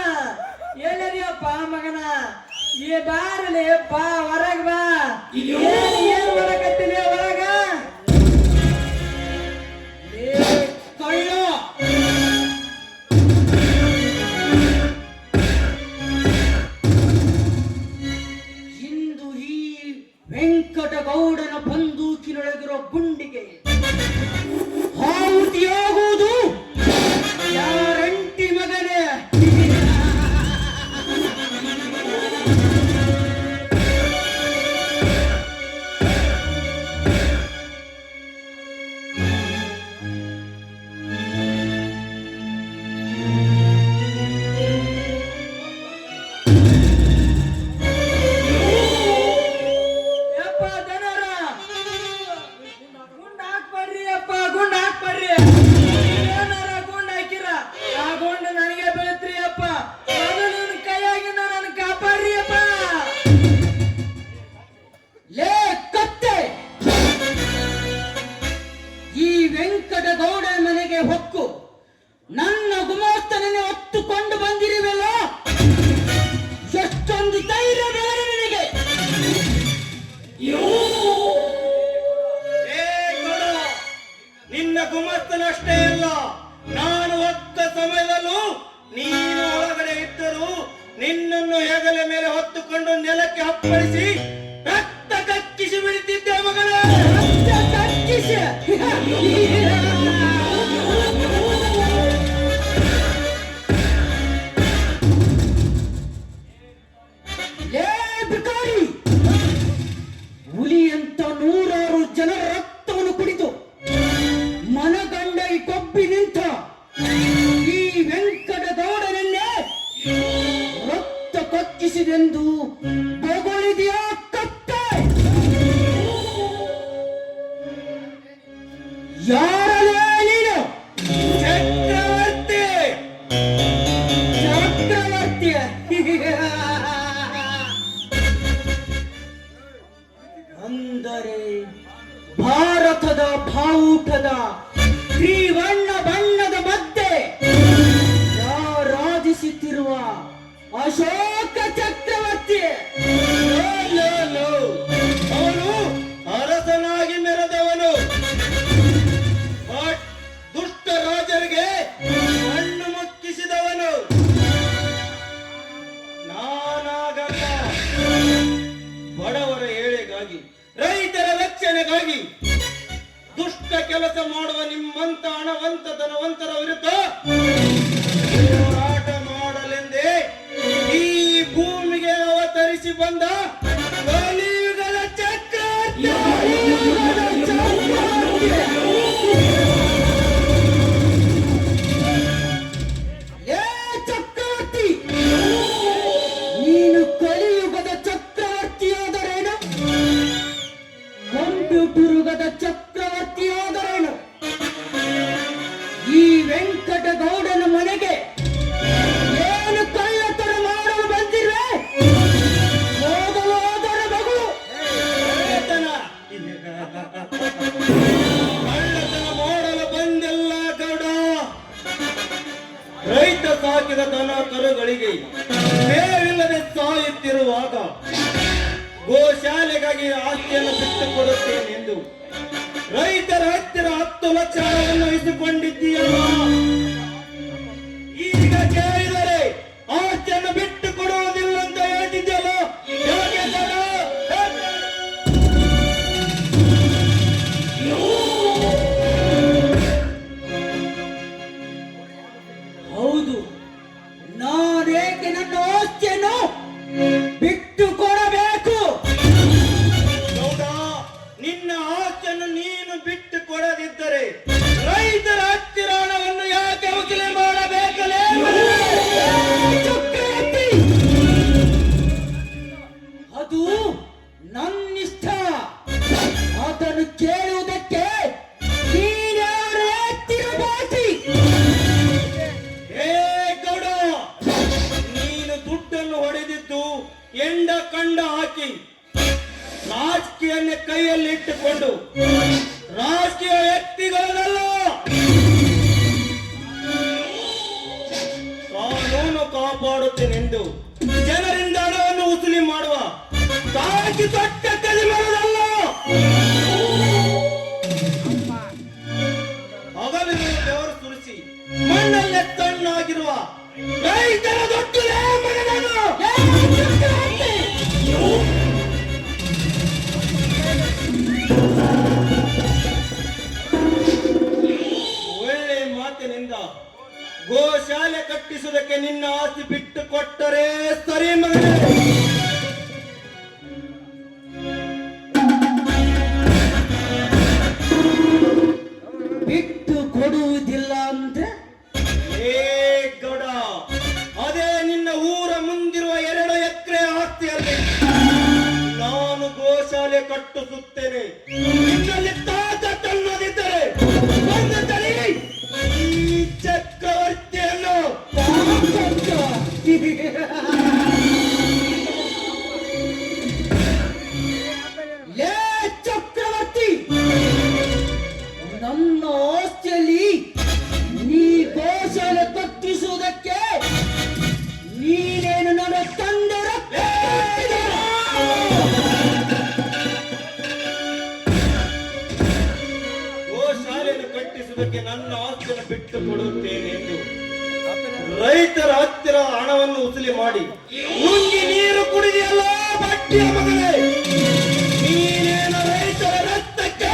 ಎಲ್ಲರಿ ಅಪ್ಪ ಮಗನ, ಏ ಬಾರಲಿ ಬಾ ಹೊರಗ್ ಬಾ. ಏನ್ ಮಾಡಕತ್ತಿಲ್ಲ ಹೊರಗ? ಕಳ್ಳ ಇಂದು ಈ ವೆಂಕಟಗೌಡನ ಬಂದೂಕಿನೊಳಗಿರೋ ಗುಂಡಿಗೆ ಆಹುತಿಯಾಗುವುದು ಯಾರಂಟಿ ಮಗನೇ. ಗುಂಡ್ ಚಕ್ರವರ್ತಿನಷ್ಟೇ ಇಲ್ಲ, ನಾನು ಒಕ್ಕ ಸಮಯದಲ್ಲೂ ನೀನು ಒಳಗಡೆ ಇದ್ದರೂ ನಿನ್ನನ್ನು ಹೆಗಲ ಮೇಲೆ ಹೊತ್ತುಕೊಂಡು ನೆಲಕ್ಕೆ ಅಪ್ಪಳಿಸಿ ರಕ್ತ ಕಕ್ಕಿಸಿ ಬಿಡುತ್ತಿದ್ದೆ ಮಗನೇ. ಲೇ ಬಿಕಾರಿ, ಹುಲಿಯಂತ ನೂರಾರು ಜನರ ರಕ್ತವನ್ನು ಕುಡಿದು ಮನಗಂಡ ಈ ಕೊಬ್ಬಿ ನಿಂತ ಈ ವೆಂಕಟಗೌಡನನ್ನೇ ರಕ್ತ ಕಕ್ಕಿಸಿದೆಂದು ಬೊಗಳಿದೆಯಾ ಕತ್ತೆ? ಯಾರಲೇ ನೀನು? ಚಕ್ರವರ್ತಿ. ಚಕ್ರವರ್ತಿ ಅಂದರೆ ಭಾರತದ ಬಾವುಟದ ತ್ರಿವರ್ಣ ಬಣ್ಣದ ಮಧ್ಯೆ ರಾರಾಜಿಸುತ್ತಿರುವ ಅಶೋಕ ಚಕ್ರವರ್ತಿ. ಅವನು ಅರಸನಾಗಿ ಮೆರೆದವನು, ಬಟ್ ದುಷ್ಟ ರಾಜರಿಗೆ ಹಣ್ಣು ಮುಕ್ಕಿಸಿದವನು. ನಾನಾಗಲ್ಲ, ಬಡವರ ಏಳೆಗಾಗಿ, ರೈತರ ರಕ್ಷಣೆಗಾಗಿ ದುಷ್ಟ ಕೆಲಸ ಮಾಡುವ ನಿಮ್ಮಂತ ಹಣವಂತ ಧನವಂತರ ವಿರುದ್ಧ ಹೋರಾಟ ಮಾಡಲೆಂದೇ ಈ ಭೂಮಿಗೆ ಅವತರಿಸಿ ಬಂದ ಕಲಿಯುಗದ ಚಕ್ರವರ್ತಿ. ಏ ಚಕ್ರವರ್ತಿ, ನೀನು ಕಲಿಯುಗದ ಚಕ್ರವರ್ತಿಯಾದರೇನು, ಕಂಪ್ಯೂಟರ್ ಯುಗದ ಚಕ್ರವರ್ತಿಯಾದರೇನು? ಈ ವೆಂಕಟಗೌಡನ ಮನೆಗೆ ಏನು ಕಳ್ಳತನ ಮಾಡಲು ಬಂದಿರುವೆ? ಹೋಗಲು ಹೋದರ ಮಗಳು ಕಳ್ಳತನ ಮಾಡಲು ಬಂದೆಲ್ಲ ಗೌಡ. ರೈತ ಸಾಕಿದ ದನ ಕರುಗಳಿಗೆ ಮೇವಿಲ್ಲದೆ ಸಾಯುತ್ತಿರುವಾಗ ಗೋಶಾಲೆಗಾಗಿ ಆಸ್ತಿಯನ್ನು ಬಿಟ್ಟು ಕೊಡುತ್ತೇನೆಂದು ರೈತರ ಹತ್ತಿರ 10 ಲಕ್ಷ ಹಣವನ್ನು ಇಸಿಕೊಂಡಿದ್ದೀಯಲ್ಲ. ಈಗ ಕೇಳಿದರೆ ಆಸ್ತಿಯನ್ನು ಬಿಟ್ಟು ಕೊಡುವುದಿಲ್ಲ ಅಂತ ಹೇಳ್ತಿದ್ಯಲ್ಲ, ಯಾಕೆ ಗೌಡ? ಹೌದು, ನಾನೇಕೆ ನನ್ನ ಆಸ್ತಿಯನ್ನು ಬಿಟ್ಟು ಕೊಡಬೇಕು? ಗೌಡ, ನಿನ್ನ ಆಸ್ತಿಯನ್ನು ನೀನು ಬಿಟ್ಟು ಕೊಡದಿದ್ದರೆ ರೈತರ ಹತ್ತಿರ ಹಣವನ್ನು ಯಾಕೆ ವಸೂಲಿ ಮಾಡಬೇಕಲೇ? ಚಕ್ರವರ್ತಿ, ಅದು ನನ್ನಿಷ್ಟ. ಅದನ್ನು ಕೇಳುವುದಕ್ಕೆ ನೀನ್ಯಾರೇ ತಿರುಗಾಟಿ? ಏ ಗೌಡ, ನೀನು ದುಡ್ಡನ್ನು ಹೊಡೆದಿದ್ದು ಎಂಡ ಕಂಡ ಹಾಕಿ ರಾಜಕೀಯನ್ನೇ ಕೈಯಲ್ಲಿ ಇಟ್ಟುಕೊಂಡು ರಾಜಕೀಯ ವ್ಯಕ್ತಿಗಳಲ್ಲ, ಕಾನೂನು ಕಾಪಾಡುತ್ತೇನೆಂದು ಜನರಿಂದ ಹಣವನ್ನು ವಸೂಲಿ ಮಾಡುವ ತಾಕಿ ದೊಡ್ಡ ಕಲಿಮರದಲ್ಲ. ಹಗಲಿರುಳು ಬೆವರು ಸುರಿಸಿ ಮಣ್ಣಲ್ಲೇ ತಣ್ಣಾಗಿರುವ ರೈತರ ದೊಡ್ಡಲೇ ಮಗನನು. ಒಳ್ಳೆ ಮಾತಿನಿಂದ ಗೋಶಾಲೆ ಕಟ್ಟಿಸುವುದಕ್ಕೆ ನಿನ್ನ ಆಸ್ತಿ ಬಿಟ್ಟು ಕೊಟ್ಟರೆ ಸರಿ ಮಗನೇ. ಬಿಟ್ಟು ಕೊಡುವುದಿಲ್ಲ ಅಂದ್ರೆ ಏ ಗೌಡ, ಅದೇ ನಿನ್ನ ಊರ ಮುಂದಿರುವ 2 ಎಕರೆ ಆಸ್ತಿಯಲ್ಲಿ ನಾನು ಗೋಶಾಲೆ ಕಟ್ಟಿಸುತ್ತೇನೆ. ನಿನ್ನಲ್ಲಿ ತಾಕತ್ತನ್ನೋದಿದ್ದರೆ ಒಂದು ತಡಿ ಈ ಚಕ್ರವರ್ತಿಯನ್ನು. ಲೇ ಚಕ್ರವರ್ತಿ, ನನ್ನ ಆಸ್ತಿಯಲ್ಲಿ ನೀ ಗೋಶಾಲೆ ಕಟ್ಟಿಸುವುದಕ್ಕೆ ನೀನೇನು ನನ್ನ ತಂದೆ ಗೋಶಾಲೆಯನ್ನು ಕಟ್ಟಿಸುವ ಮಾತ್ರಕ್ಕೆ ನನ್ನ ಆಸ್ತಿಯನ್ನು ಬಿಟ್ಟು ಕೊಡುತ್ತೇನೆ ಎಂದು ರೈತರ ಹತ್ತಿರ ಹಣವನ್ನು ವಸೂಲಿ ಮಾಡಿ ನುಂಗಿ ನೀರು ಕುಡಿದೆಯಲ್ಲ ಬಡ್ಡಿಯ ಮಗಳೇ. ನೀನೇನು ರೈತರ ರಕ್ತಕ್ಕೆ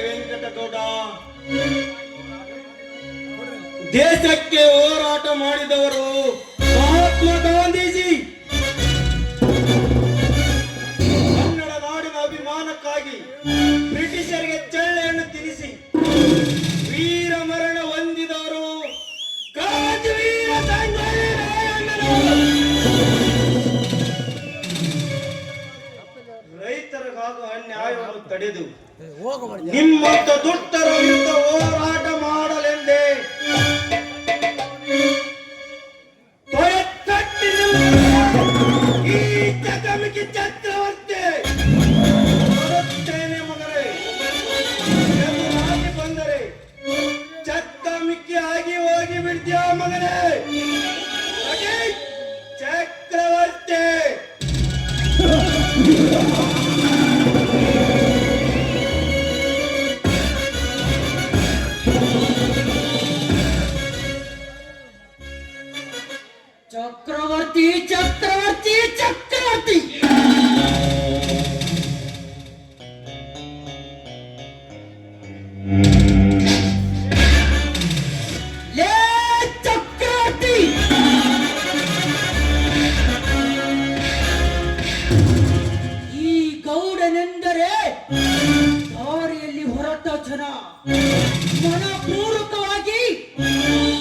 ವೆಂಕಟಗೌಡ, ದೇಶಕ್ಕೆ ಹೋರಾಟ ಮಾಡಿದವರು ಮಹಾತ್ಮ ಗಾಂಧೀಜಿ. ಕನ್ನಡ ನಾಡಿನ ಅಭಿಮಾನಕ್ಕಾಗಿ ಬ್ರಿಟಿಷರಿಗೆ ಚಳ್ಳೆಯನ್ನು ತಿನ್ನಿಸಿ ವೀರ ಮರಣ ಹೊಂದಿದವರು ಕ್ರಾಂತಿವೀರ ಸಂಗೊಳ್ಳಿ ರಾಯಣ್ಣನವರು. ರೈತರಿಗಾಗುವ ಅನ್ಯಾಯವನ್ನು ತಡೆದು ನಿಮ್ಮಂತ ದುಷ್ಟರ ವಿರುದ್ಧ ಹೋರಾಟ ಮಾಡಲೆಂದೇ ಈ ಚಕಮಕಿ ಚಕ್ರವರ್ತಿ ಬರುತ್ತೇನೆ ಮಗರೇ. ಎದುರಾಗಿ ಬಂದರೆ ಚಕಮಕಿ ಆಗಿ ಹೋಗಿ ಬಿಡ್ತೀಯ ಮಗನೇ. ಚಕ್ರವರ್ತಿ ಚಕ್ರವರ್ತಿ ಚಕ್ರವರ್ತಿ ಚಕ್ರವರ್ತಿ ಲೇ ಚಕ್ರವರ್ತಿ, ಈ ಗೌಡನೆಂದರೆ ದಾರಿಯಲ್ಲಿ ಹೊರಟ ಜನ ಮನಪೂರ್ವಕವಾಗಿ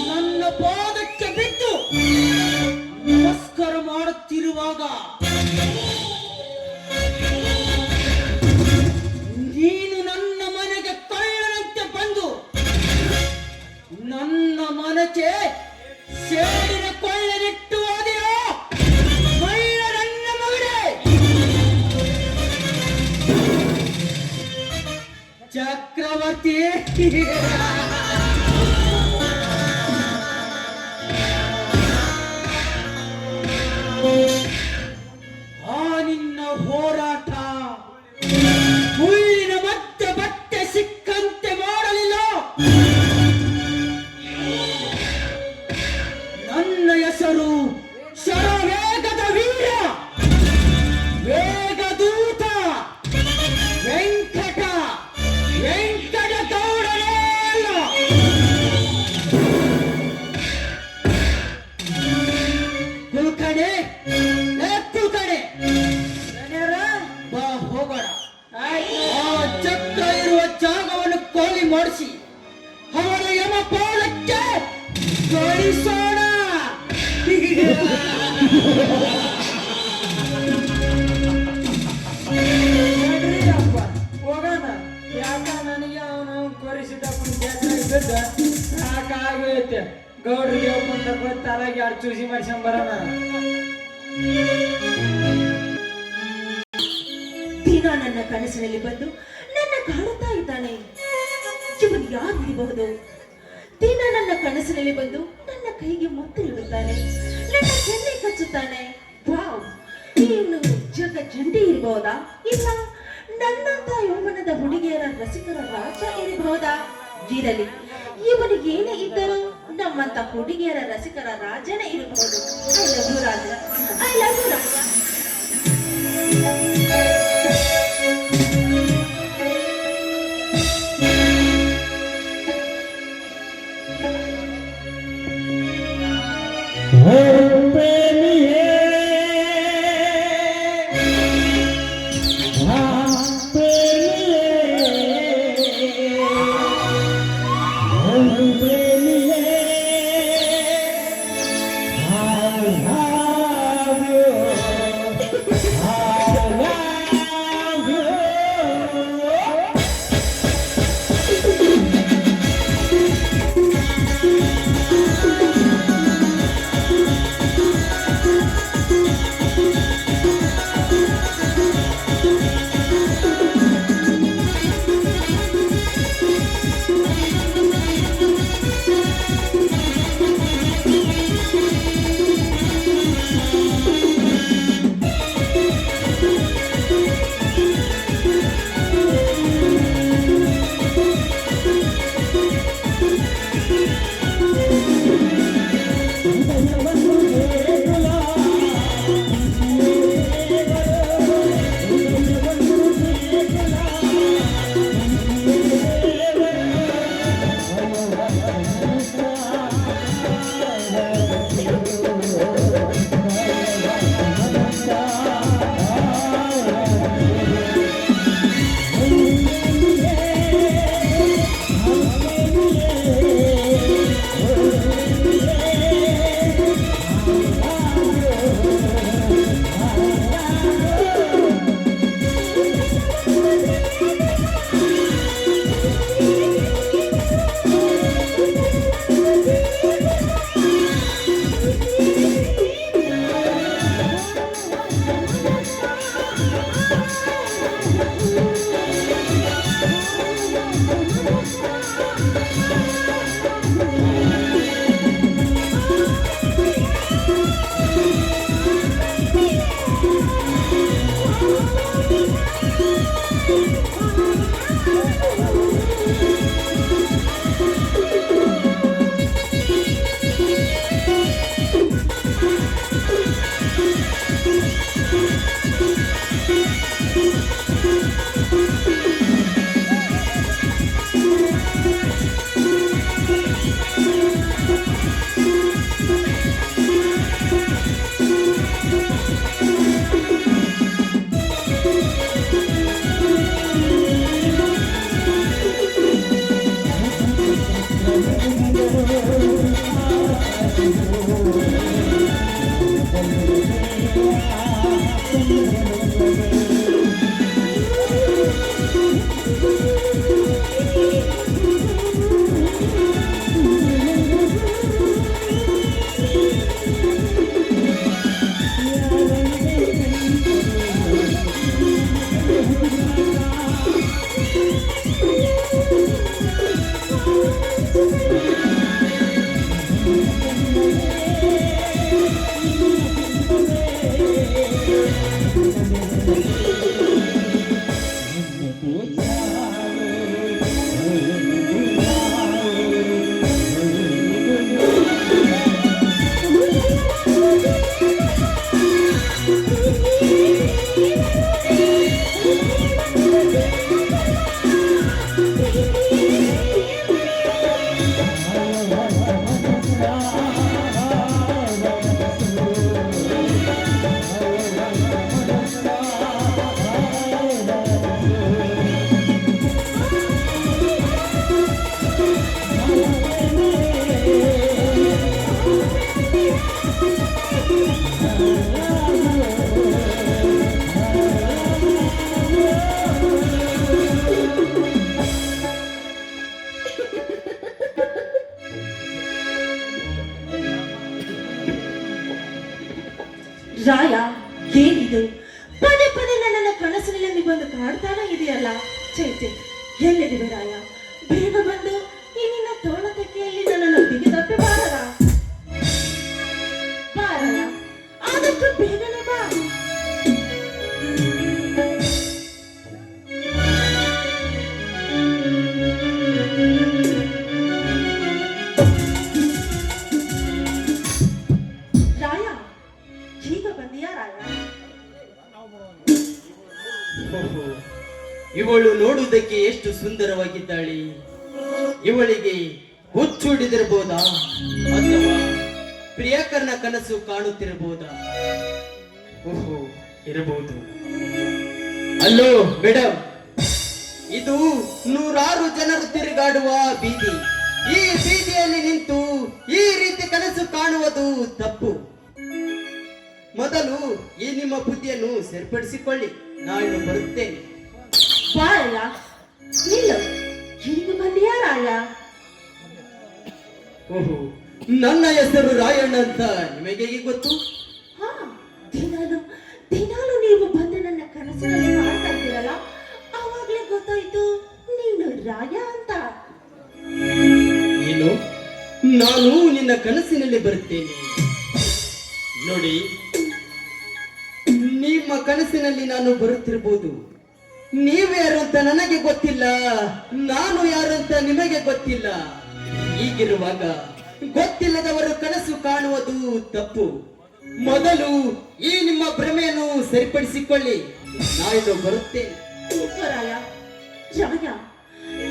ನನ್ನ ಪಾದಕ್ಕೆ ಬಿದ್ದು ನಮಸ್ಕಾರ ಮಾಡುತ್ತಿರುವಾಗ ನೀನು ನನ್ನ ಮನೆಗೆ ಕಳ್ಳನಂತೆ ಬಂದು ನನ್ನ ಮನಕ್ಕೆ ಸೇರಿನ ಕೊಳ್ಳನಿಟ್ಟು ಹೋದೆಯೋ ಮೈಳ ನನ್ನ ಮಗನೇ. ಚಕ್ರವರ್ತಿ, ಆ ನಿನ್ನ ಹೋರಾಟ ಮುಳ್ಳಿನ ಮಧ್ಯೆ ಬಟ್ಟೆ ಸಿಕ್ಕಂತೆ ಮಾಡಲಿಲ್ಲ. ನನ್ನ ಹೆಸರು ಶರವೇಗದ ವೀರ, ವೇಗದೂತ ವೆಂಕಟ ಗೌಡನೇ ಅಲ್ಲ. ಕುಲ್ಕಣೆ ಕುಲ್ಕಣೆ ಬಾ ಹೋಗೋಣ. ಆ ಚಕ್ರ ಇರುವ ಜಾಗವನ್ನು ಖಾಲಿ ಮಾಡಿಸಿ ಅವರ ಯಮ ಪಾಲಕ್ಕೆ ಕಳಿಸೋಣ. ಹೋಗೋಣ. ಯಾಕ ನನಗೆ ಅವನು ಕೊರಿಸಿದ ಸಾಕಾಗೈತೆ. ಗೌಡ್ರಿಗೆ ಒಪ್ಕೊಂಡ ತಲೆಗೆ ಎರಡು ಚೂಸಿ ಮಾಡ್ಸ್ಕೊಂಡ್ ಬರೋಣ. ದಿನ ನನ್ನ ಕನಸಿನಲ್ಲಿ ಬಂದು ನನ್ನ ಕಾಡುತ್ತಾ ಇದ್ದಾನೆ. ಇವನು ಯಾರಿರಬಹುದು? ದಿನ ನನ್ನ ಕನಸಿನಲ್ಲಿ ಬಂದು ನನ್ನ ಕೈಗೆ ಮುತ್ತು ನೀಡುತ್ತಾನೆ, ನನ್ನ ಕೆನ್ನೆ ಕಚ್ಚುತ್ತಾನೆ. ವಾವ್, ಇವನು ಜಗ ಜಂಟಿ ಇರಬಹುದಾ? ಇಲ್ಲ ನನ್ನಂತ ಯೌವನದ ಹುಡುಗಿಯರ ರಸಿಕರ ರಾಜ ಇರಬಹುದಾ? ಇರಲಿ, ಇವನಿಗೆ ಏನೇ ಇದ್ದರೂ ನಮ್ಮಂತ ಹುಡುಗಿಯರ ರಸಿಕರ ರಾಜನೇ ಇರಬಹುದು. I love you Raja, I love you Raja. Raya, ಏನಿದು ಪದೇ ಪದೇ ನನ್ನನ್ನ ಕನಸಿನಲ್ಲಿ ಬಂದು ಕಾಡ್ತಾನೆ ಇದೆಯಲ್ಲ. ಚೈತೆ, ಎಲ್ಲಿದೆ ರಾಯ? ಬೇಗ ಬಂದು ಈ ನಿನ್ನ ತೋಳತಕ್ಕೆಯಲ್ಲಿ ನನ್ನನ್ನು ಬಿಗಿದಪ್ಪೆ ಬಾರರ. ಬಾರಯ, ಆದಷ್ಟು ಬೇಗನೆ ಬಾ. ರಾಯ, ಈಗ ಬಂದಿಯಾ ರಾಯ? ಓಹೋ, ಇವಳು ನೋಡುವುದಕ್ಕೆ ಎಷ್ಟು ಸುಂದರವಾಗಿದ್ದಾಳೆ. ಇವಳಿಗೆ ಹುಚ್ಚುಡಿದಿರಬಹುದಾ ಅಥವಾ ಪ್ರಿಯಕರನ ಕನಸು ಕಾಣುತ್ತಿರಬಹುದಾ? ಓಹೋ, ಇರಬಹುದು. ಅಲ್ಲೋ ಮೇಡಮ್, ಇದು ನೂರಾರು ಜನರು ತಿರುಗಾಡುವ ಬೀದಿ. ಈ ಬೀದಿಯಲ್ಲಿ ನಿಂತು ಈ ರೀತಿ ಕನಸು ಕಾಣುವುದು ತಪ್ಪು. ಮೊದಲು ಈ ನಿಮ್ಮ ಬುದ್ಧಿಯನ್ನು ಸರಿಪಡಿಸಿಕೊಳ್ಳಿ, ನಾನು ಬರುತ್ತೇನೆ. ಬಾರಯ್ಯ, ನಿಲ್ಲು. ಈಗ ಬಂದಿಯಾ ರಾಯ? ಓಹೋ, ನನ್ನ ಹೆಸರು ರಾಯಣ್ಣ ಅಂತ ನಿಮಗೆ ಹೇಗೆ ಗೊತ್ತು? ಹಾ, ದಿನಾಲು ನೀವು ಬಂದು ನನ್ನ ಕನಸಿನಲ್ಲಿ ಮಾಡ್ತಾ ಇದ್ದೀರಲ್ಲ, ಆವಾಗ್ಲೇ ಗೊತ್ತಾಯ್ತು ನೀನು ರಾಯ ಅಂತ. ಏನು? ನಾನು ನಿನ್ನ ಕನಸಿನಲ್ಲಿ ಬರುತ್ತೇನೆ. ನೋಡಿ, ನಿಮ್ಮ ಕನಸಿನಲ್ಲಿ ನಾನು ಬರುತ್ತಿರಬಹುದು. ನೀವು ಯಾರು ಅಂತ ನನಗೆ ಗೊತ್ತಿಲ್ಲ, ನಾನು ಯಾರು ಅಂತ ನಿಮಗೆ ಗೊತ್ತಿಲ್ಲ. ಹೀಗಿರುವಾಗ ಗೊತ್ತಿಲ್ಲದವರು ಕನಸು ಕಾಣುವುದು ತಪ್ಪು. ಮೊದಲು ಈ ನಿಮ್ಮ ಭ್ರಮೆಯನ್ನು ಸರಿಪಡಿಸಿಕೊಳ್ಳಿ, ನಾನು ಬರುತ್ತೇನೆ. ರಾಯ, ರಾಯ,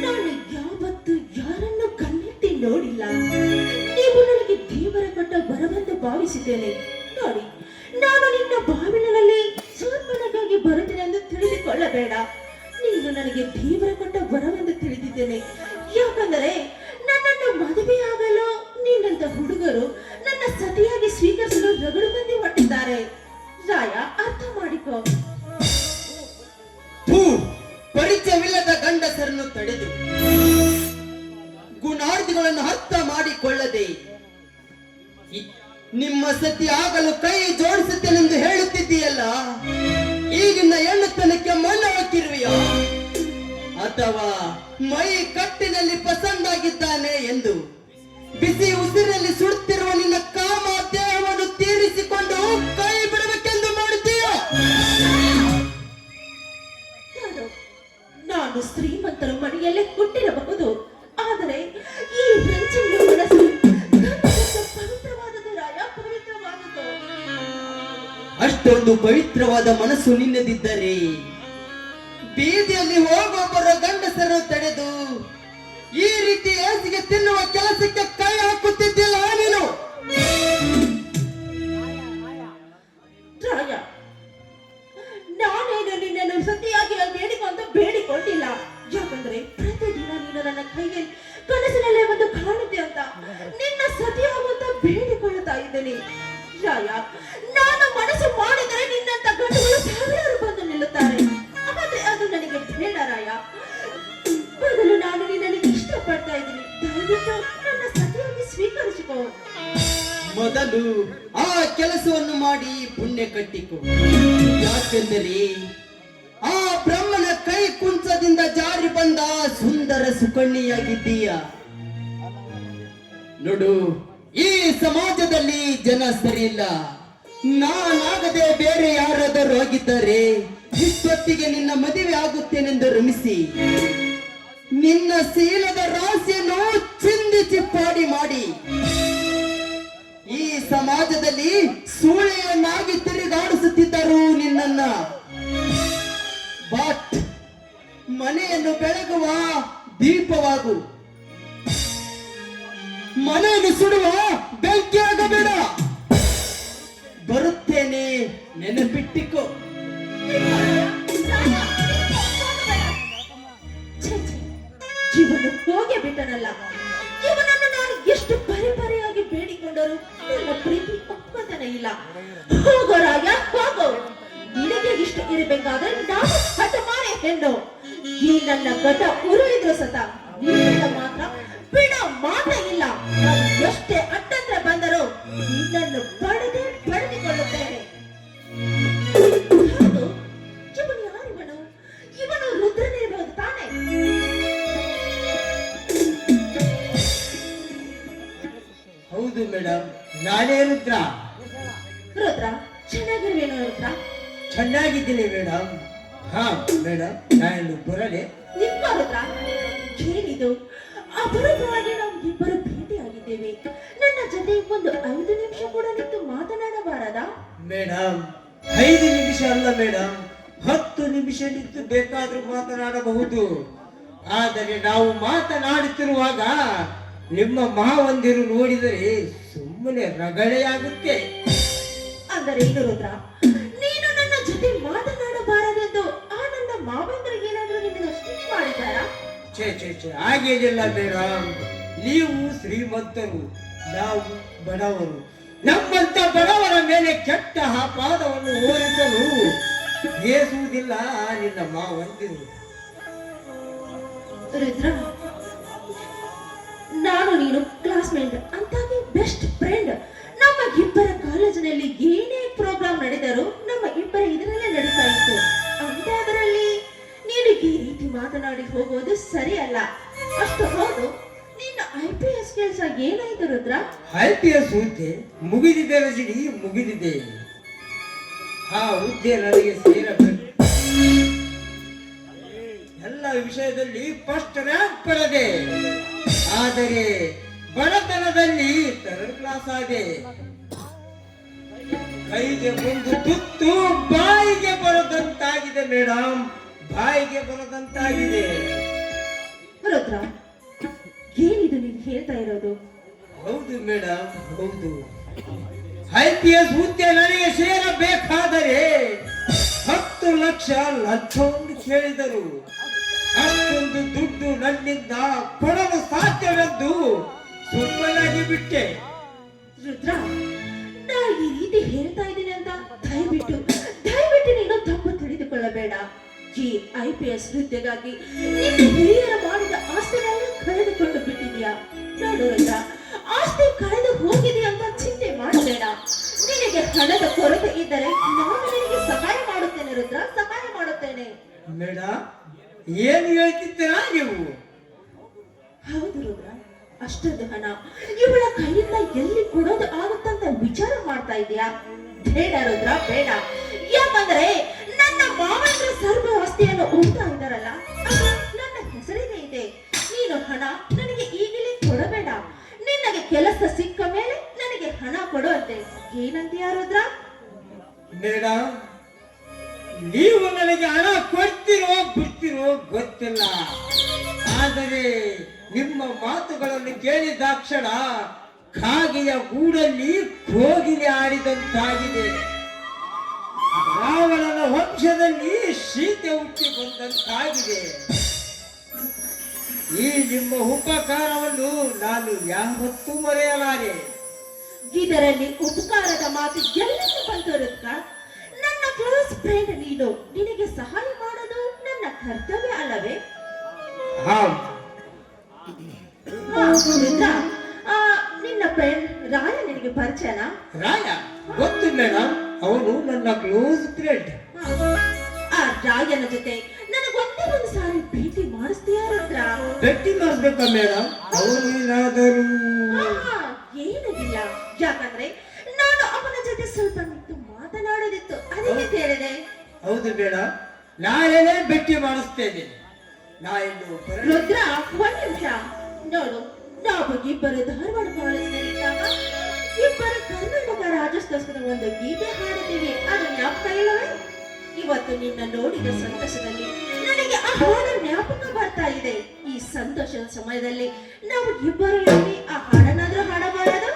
ನಾನು ಯಾವತ್ತು ಯಾರನ್ನು ಕಣ್ಣೆತ್ತಿ ನೋಡಿಲ್ಲ. ನೀವು ನನಗೆ ದೇವರ ಕೊಟ್ಟ ವರವೆಂದು ಭಾವಿಸಿದ್ದೇನೆ. ನೋಡಿ, ನಾನು ನಿನ್ನ ಬಾವಿನಲ್ಲಿ ಸ್ವಲ್ಪನಕ್ಕಾಗಿ ಬರುತ್ತೇನೆ ಎಂದು ತಿಳಿದುಕೊಳ್ಳಬೇಡ. ನೀನು ನನಗೆ ದೇವರ ಕೊಟ್ಟ ವರವೆಂದು ತಿಳಿದಿದ್ದೇನೆ. ಯಾಕಂದರೆ ನನ್ನನ್ನು ಮದುವೆಯಾಗಲು ನಿನ್ನಂತ ಹುಡುಗರು ನನ್ನ ಸತಿಯಾಗಿ ಸ್ವೀಕರಿಸಲು ರಗಡು ಮಂದಿ ಹೊಟ್ಟಿದ್ದಾರೆ. ರಾಯ, ಅರ್ಥ ಮಾಡಿಕೋ. ಪರಿಚಯವಿಲ್ಲದ ಗಂಡಸರನ್ನು ತಡೆದು ಗುಣಾರ್ಥಿಗಳನ್ನು ಅರ್ಥ ಮಾಡಿಕೊಳ್ಳದೆ ನಿಮ್ಮ ಸತಿ ಆಗಲು ಕೈ ಜೋಡಿಸುತ್ತೇನೆಂದು ಹೇಳುತ್ತಿದ್ದೀಯಲ್ಲ, ಈಗಿನ ಹೆಣ್ಣುತನಕ್ಕೆ ಮಣ್ಣು ಹಾಕಿರುವೆಯೋ ಅಥವಾ ಮೈ ಕಟ್ಟಿನಲ್ಲಿ ಪಸಂದಾಗಿದ್ದಾನೆ ಎಂದು ಬಿಸಿ ಉಸಿರಲ್ಲಿ ಸುಡುತ್ತಿರುವ ನಿನ್ನ ಕಾಮ ದೇಹವನ್ನು ತೀರಿಸಿಕೊಂಡು ಕೈ ಬಿಡಬೇಕೆಂದು ಮಾಡುತ್ತೀಯೋ? ನಾನು ಶ್ರೀಮಂತರ ಮನೆಯಲ್ಲೇ ಹುಟ್ಟಿರಬಹುದು, ಆದರೆ ಈ ಫ್ರೆಂಚಿನ ಮನಸ್ಸು ಪವಿತ್ರವಾದದ್ದು ರಾಯ, ಪವಿತ್ರವಾದದ್ದು. ಅಷ್ಟೊಂದು ಪವಿತ್ರವಾದ ಮನಸ್ಸು ನಿನ್ನದಿದ್ದರೆ ಬೀದಿಯಲ್ಲಿ ಹೋಗುವವರ ಗಂಡಸರು ತಡೆದು ಈ ರೀತಿ ಏಸಿಗೆ ತಿನ್ನುವ ಕೆಲಸಕ್ಕೆ ಕೈ ಹಾಕುತ್ತಿದ್ದಿಲ್ಲ ನೀನು. ರಾಯ, ನಾನೇನು ನಿನ್ನನ್ನು ಸತಿಯಾಗಿ ಬೇಡಿಕೊಂಡಿಲ್ಲ. ಯಾಕಂದ್ರೆ ಪ್ರತಿದಿನ ನೀನು ನನ್ನ ಕೈಯಲ್ಲಿ ಕನಸಿನಲ್ಲೇ ಒಂದು ಕಾಣುತ್ತೆ ಅಂತ ನಿನ್ನ ಸತಿಯಾಗುವಂತ ಬೇಡಿಕೊಳ್ಳ ಇದ್ದೇನೆ. ರಾಯ, ನಾನು ಮನಸ್ಸು ಮಾಡಿದರೆ ನಿನ್ನಂತ ಗಂಡುಗಳು ಸಾವಿರಾರು ಬಂದು ನಿಲ್ಲುತ್ತಾರೆ. ಆದ್ರೆ ಅದು ನನಗೆ ಬೇಡ ರಾಯ. ಮೊದಲು ನಾನು ನಿನ್ನನ್ನು ಇಷ್ಟಪಡ್ತಾ ಇದ್ದೀನಿ. ದಯವಿಟ್ಟು ನನ್ನ ಸತಿಯಾಗಿ ಸ್ವೀಕರಿಸಿಕೋ. ಮೊದಲು ಆ ಕೆಲಸವನ್ನು ಮಾಡಿ ಪುಣ್ಯ ಕಟ್ಟಿಕೊ. ಯಾಕೆಂದರೆ ಆ ಬ್ರಹ್ಮನ ಕೈ ಕುಂಚದಿಂದ ಜಾರಿ ಬಂದ ಸುಂದರ ಸುಕನ್ಯೆಯಾಗಿದ್ದೀಯ. ನೋಡು, ಈ ಸಮಾಜದಲ್ಲಿ ಜನ ಸರಿಯಿಲ್ಲ. ನಾನಾಗದೆ ಬೇರೆ ಯಾರಾದರೂ ಆಗಿದ್ದರೆ ಇಷ್ಟೊತ್ತಿಗೆ ನಿನ್ನ ಮದುವೆ ಆಗುತ್ತೇನೆಂದು ರಮಿಸಿ ನಿನ್ನ ಶೀಲದ ರಾಶಿಯನ್ನು ಚಿಂದಿ ಚಿಪ್ಪಾಡಿ ಮಾಡಿ ಈ ಸಮಾಜದಲ್ಲಿ ಸೂಳೆಯನ್ನಾಗಿ ತಿರುಗಾಡಿಸುತ್ತಿದ್ದರು ನಿನ್ನನ್ನ. ಬಟ್ ಮನೆಯನ್ನು ಬೆಳಗುವ ದೀಪವಾಗು, ಮನೆಯನ್ನು ಸುಡುವ ಬೆಂಕಿಯಾಗಬೇಡ. ಬರುತ್ತೇನೆ, ನೆನಪಿಟ್ಟಿಕೋ. ಜೀವನ ಹೋಗೇ ಬಿಟ್ಟನಲ್ಲ. ಇವನನ್ನು ನಾನು ಎಷ್ಟು ಪರಿಪರಿಯಾಗಿ ಬೇಡಿಕೊಂಡರು ನನ್ನ ಪ್ರೀತಿ ಒಪ್ಪತನ ಇಲ್ಲ. ಹೋಗೋ ರಾಯ, ಹೋಗೋ. ನಿನಗೆ ಇಷ್ಟ ಇರಬೇಕಾದ್ರೆ ನಾನು ಹಠಮಾರೆ ಹೆಣ್ಣು. ಈ ನನ್ನ ಗತ ಉರುಳಿದ್ರು ಸತ ನಿನ್ನ ಮಾತ್ರ ಬಿಡ ಮಾತ ಇಲ್ಲ. ನಾನು ಎಷ್ಟೇ ಅಡ್ಡಂತ್ರ ಬಂದರೂ ನಿನ್ನನ್ನು ಪಡೆದುಕೊಳ್ಳುತ್ತೇನೆ. ಹೌದು, ಇವನು ಯಾರಿವನು? ಇವನು ರುದ್ರನಿರಬಹುದು ತಾನೆ? ಹೌದು ಮೇಡಮ್, ನಾನೇ ರುದ್ರ. ರುದ್ರ, ಚೆನ್ನಾಗಿರುವೇನು ರುದ್ರ? ಚೆನ್ನಾಗಿದ್ದೀನಿ ಮೇಡಮ್. ಹಾ ಮೇಡಮ್, ನಾನು ಬರಲೇ? ನಿಮ್ಮ ರುದ್ರ, ಏನಿದು ಅಪರೂಪವಾಗಿ ನಾವು ಇಬ್ಬರು ಭೇಟಿಯಾಗಿದ್ದೇವೆ. ನನ್ನ ಜೊತೆ ಒಂದು 5 ನಿಮಿಷ ಕೂಡ ನಿಂತು ಮಾತನಾಡಬಾರದಾ? ಮೇಡಮ್, 5 ನಿಮಿಷ ಅಲ್ಲ ಮೇಡಮ್, 10 ನಿಮಿಷ ನಿಂತು ಬೇಕಾದ್ರೂ ಮಾತನಾಡಬಹುದು. ಆದರೆ ನಾವು ಮಾತನಾಡುತ್ತಿರುವಾಗ ನಿಮ್ಮ ಮಾವಂದಿರು ನೋಡಿದರೆ ಸುಮ್ಮನೆ ರಗಳೆಯಾಗುತ್ತೆ. ಅಂದರೆ ಏನು ರುದ್ರ, ನೀನು ನನ್ನ ಜೊತೆ ಮಾತನಾಡಬಾರದೆಂದು ಆ ನನ್ನ ಮಾವಂದರಿಗೆ ಏನಾದರೂ ನಿಮಗೆ ಸ್ಥಿತಿ ಮಾಡಿದ್ದಾರಾ? ಛೇ, ಹಾಗೇನಿಲ್ಲ ಮೇಡಮ್. ನೀವು ಶ್ರೀಮಂತರು, ನಾವು ಬಡವರು. ನಮ್ಮಂತ ಬಡವರ ಮೇಲೆ ಕೆಟ್ಟ ಆಪಾದವನ್ನು ಹೋಲಿಸಲು ಬೇಸುವುದಿಲ್ಲ ನಿನ್ನ ಮಾವಂದಿರು. ರುದ್ರ, ನಾನು ನೀನು ಕ್ಲಾಸ್ಮೇಟ್, ಅಂತಾಗಿ ಬೆಸ್ಟ್ ಫ್ರೆಂಡ್. ನಮ್ಮ ಇಬ್ಬರ ಕಾಲೇಜಿನಲ್ಲಿ ಏನೇ ಪ್ರೋಗ್ರಾಮ್ ನಡೆದರೂ ನಮ್ಮ ಇಬ್ಬರ ಇದರಲ್ಲೇ ನಡೀತಾ ಇತ್ತು. ಅಂತದರಲ್ಲಿ ನೀನು ಈ ರೀತಿ ಮಾತನಾಡಿ ಹೋಗೋದು ಸರಿ ಅಲ್ಲ. ಅಷ್ಟು ಹೌದು, ನಿನ್ನ IPS ಕೆಲಸ ಏನಾಯ್ತು ರುದ್ರ? IPS ಹುದ್ದೆ ಮುಗಿದಿದೆ ರಜನಿ, ಮುಗಿದಿದೆ. ಆ ಹುದ್ದೆ ನನಗೆ ಸೇರಬೇಕು. ಎಲ್ಲ ವಿಷಯದಲ್ಲಿ ಫಸ್ಟ್ ರ್ಯಾಂಕ್ ಬರದೆ, ಆದರೆ ಬಡತನದಲ್ಲಿ 3rd ಕ್ಲಾಸ್ ಆದೆ. ಕೈಗೆ ಬಂದು ತುತ್ತು ಬಾಯಿಗೆ ಬರದಂತಾಗಿದೆ ಮೇಡಮ್, ಬಾಯಿಗೆ ಬರದಂತಾಗಿದೆ. ರುದ್ರ, ಏನಿದು ನೀನು ಹೇಳ್ತಾ ಇರೋದು? ಹೌದು ಮೇಡಮ್, ಹೌದು. IPS ಹುದ್ದೆ ನನಗೆ ಸೇರಬೇಕಾದರೆ 10 ಲಕ್ಷ ಲಂಚವನ್ನು ಕೇಳಿದರು. ಅಷ್ಟೊಂದು ದುಡ್ಡು ನನ್ನಿಂದ ಕೊಡಲು ಸಾಧ್ಯವೆಂದು ಸುಮ್ಮನಾಗಿ ಬಿಟ್ಟೆ. ರುದ್ರ, ನಾ ಈ ರೀತಿ ಹೇಳ್ತಾ ಇದ್ದೀನಿ ಅಂತ ದಯವಿಟ್ಟು ನೀನು ತಪ್ಪು ತಿಳಿದುಕೊಳ್ಳಬೇಡ. ಈ IPS ಹುದ್ದೆಗಾಗಿ ನಿನ್ನ ಹಿರಿಯರ ಮಾಡಿದ ಆಸ್ತಿನೆಲ್ಲ ಕಳೆದುಕೊಂಡು ಬಿಟ್ಟಿದ್ಯಾ. ನೋಡು ರುದ್ರ, ಆಸ್ತಿ ಕಳೆದು ಹೋಗಿದೆ ಅಂತ ಚಿಂತೆ ಮಾಡಬೇಡ. ನಿನಗೆ ಹಣದ ಕೊರತೆ ಇದ್ದರೆ ನಾನು ನಿನಗೆ ಸಹಾಯ ಮಾಡುತ್ತೇನೆ ರುದ್ರ, ಸಹಾಯ ಮಾಡುತ್ತೇನೆ. ಮೇಡಮ್, ಏನು ಹೇಳ್ತಿದ್ದೀರಾ ನೀವು? ಹೌದು ರುದ್ರ, ಅಷ್ಟೊಂದು ಹಣ ಇವಳ ಕೈಯಿಂದ ಎಲ್ಲಿ ಕೊಡೋದು ಆಗುತ್ತಂತ ವಿಚಾರ ಮಾಡ್ತಾ ಇದೆಯಾ? ಬೇಡ ರುದ್ರ, ಬೇಡ. ಯಾಕಂದ್ರೆ ನನ್ನ ಮಾವಂದ್ರ ಸರ್ವ ಆಸ್ತಿಯನ್ನು ಉಳ್ತಾ ಇದ್ದಾರಲ್ಲ, ಅದು ನನ್ನ ಹೆಸರಿಗೆ ಇದೆ. ನೀನು ಹಣ ನನಗೆ ಈಗಲೇ ಕೊಡಬೇಡ. ನಿನಗೆ ಕೆಲಸ ಸಿಕ್ಕ ಮೇಲೆ ನನಗೆ ಹಣ ಕೊಡುವಂತೆ. ಏನಂತೀಯ ರುದ್ರ? ಮೇಡಮ್, ನೀವು ನನಗೆ ಹಣ ಕೊಡ್ತಿರೋ ಬಿಡ್ತಿರೋ ಗೊತ್ತಿಲ್ಲ, ಆದರೆ ನಿಮ್ಮ ಮಾತುಗಳನ್ನು ಕೇಳಿದಾಕ್ಷಣ ಕಾಗೆಯ ಗೂಡಲ್ಲಿ ಕೋಗಿಲೆ ಆಡಿದಂತಾಗಿದೆ. ರಾವಣನ ವಂಶದಲ್ಲಿ ಸೀತೆ ಹುಟ್ಟಿ ಬಂದಂತಾಗಿದೆ. ಈ ನಿಮ್ಮ ಉಪಕಾರವನ್ನು ನಾನು ಯಾವತ್ತೂ ಮರೆಯಲಾರೆ. ಇದರಲ್ಲಿ ಉಪಕಾರದ ಮಾತು ಎಲ್ಲಿಂದ ಬಂತು ರುದ್ರ? ನನ್ನ ಕ್ಲೋಸ್ ಫ್ರೆಂಡ್ ನೀನು, ನಿನಗೆ ಸಹಾಯ ಮಾಡೋದು ನನ್ನ ಕರ್ತವ್ಯ ಅಲ್ಲವೇ? ಹಾ ರುದ್ರ, ನಿನ್ನ ಫ್ರೆಂಡ್ ರಾಯ ನಿನಗೆ ಪರಿಚಯನಾ? ರಾಯ ಗೊತ್ತು ಮೇಡಮ್, ಅವನು ನನ್ನ ಕ್ಲೋಸ್ ಫ್ರೆಂಡ್. ಆ ರಾಯನ ಜೊತೆ ನನಗೊಂದೇ ಒಂದು ಸಾರಿ ಭೇಟಿ ಮಾಡಿಸ್ತೀಯಾ ರುದ್ರ? ಭೇಟಿ ಮಾಡ್ಬೇಕಾ ಮೇಡಮ್? ಅವನೇನಾದರೂ ಏನಿಲ್ಲ, ಯಾಕಂದ್ರೆ ನಾನು ಅವನ ಜೊತೆ ಸ್ವಲ್ಪ ನಿಂತು ಮಾತನಾಡೋದಿತ್ತು, ಅದಕ್ಕೆ ಕೇಳಿದೆ. ಹೌದು ಮೇಡಮ್, ನಾಳೆನೇ ಭೇಟಿ ಮಾಡಿಸ್ತೇನೆ. ನಾ ಇನ್ನು ರುದ್ರ, ಒಂದ್ ನಿಮಿಷ ನೋಡು, ನಾವು ಇಬ್ಬರು ಧಾರವಾಡ ಕಾಲೇಜಿನಲ್ಲಿದ್ದಾಗ ಇಬ್ಬರು ಕರ್ನಾಟಕ ರಾಜ್ಯೋತ್ಸವದ ಒಂದು ಗೀತೆ ಹಾಡಿದ್ದೀವಿ, ಅದು ಜ್ಞಾಪಕ ಇಲ್ಲವೇ? ಇವತ್ತು ನಿನ್ನ ನೋಡಿದ ಸಂತೋಷದಲ್ಲಿ ನನಗೆ ಆ ಹಾಡು ಜ್ಞಾಪಕ ಬರ್ತಾ ಇದೆ. ಈ ಸಂತೋಷದ ಸಮಯದಲ್ಲಿ ನಾವು ಇಬ್ಬರು ಎಲ್ಲಿ ಆ ಹಾಡನ್ನಾದ್ರೂ ಹಾಡಬಾರದು?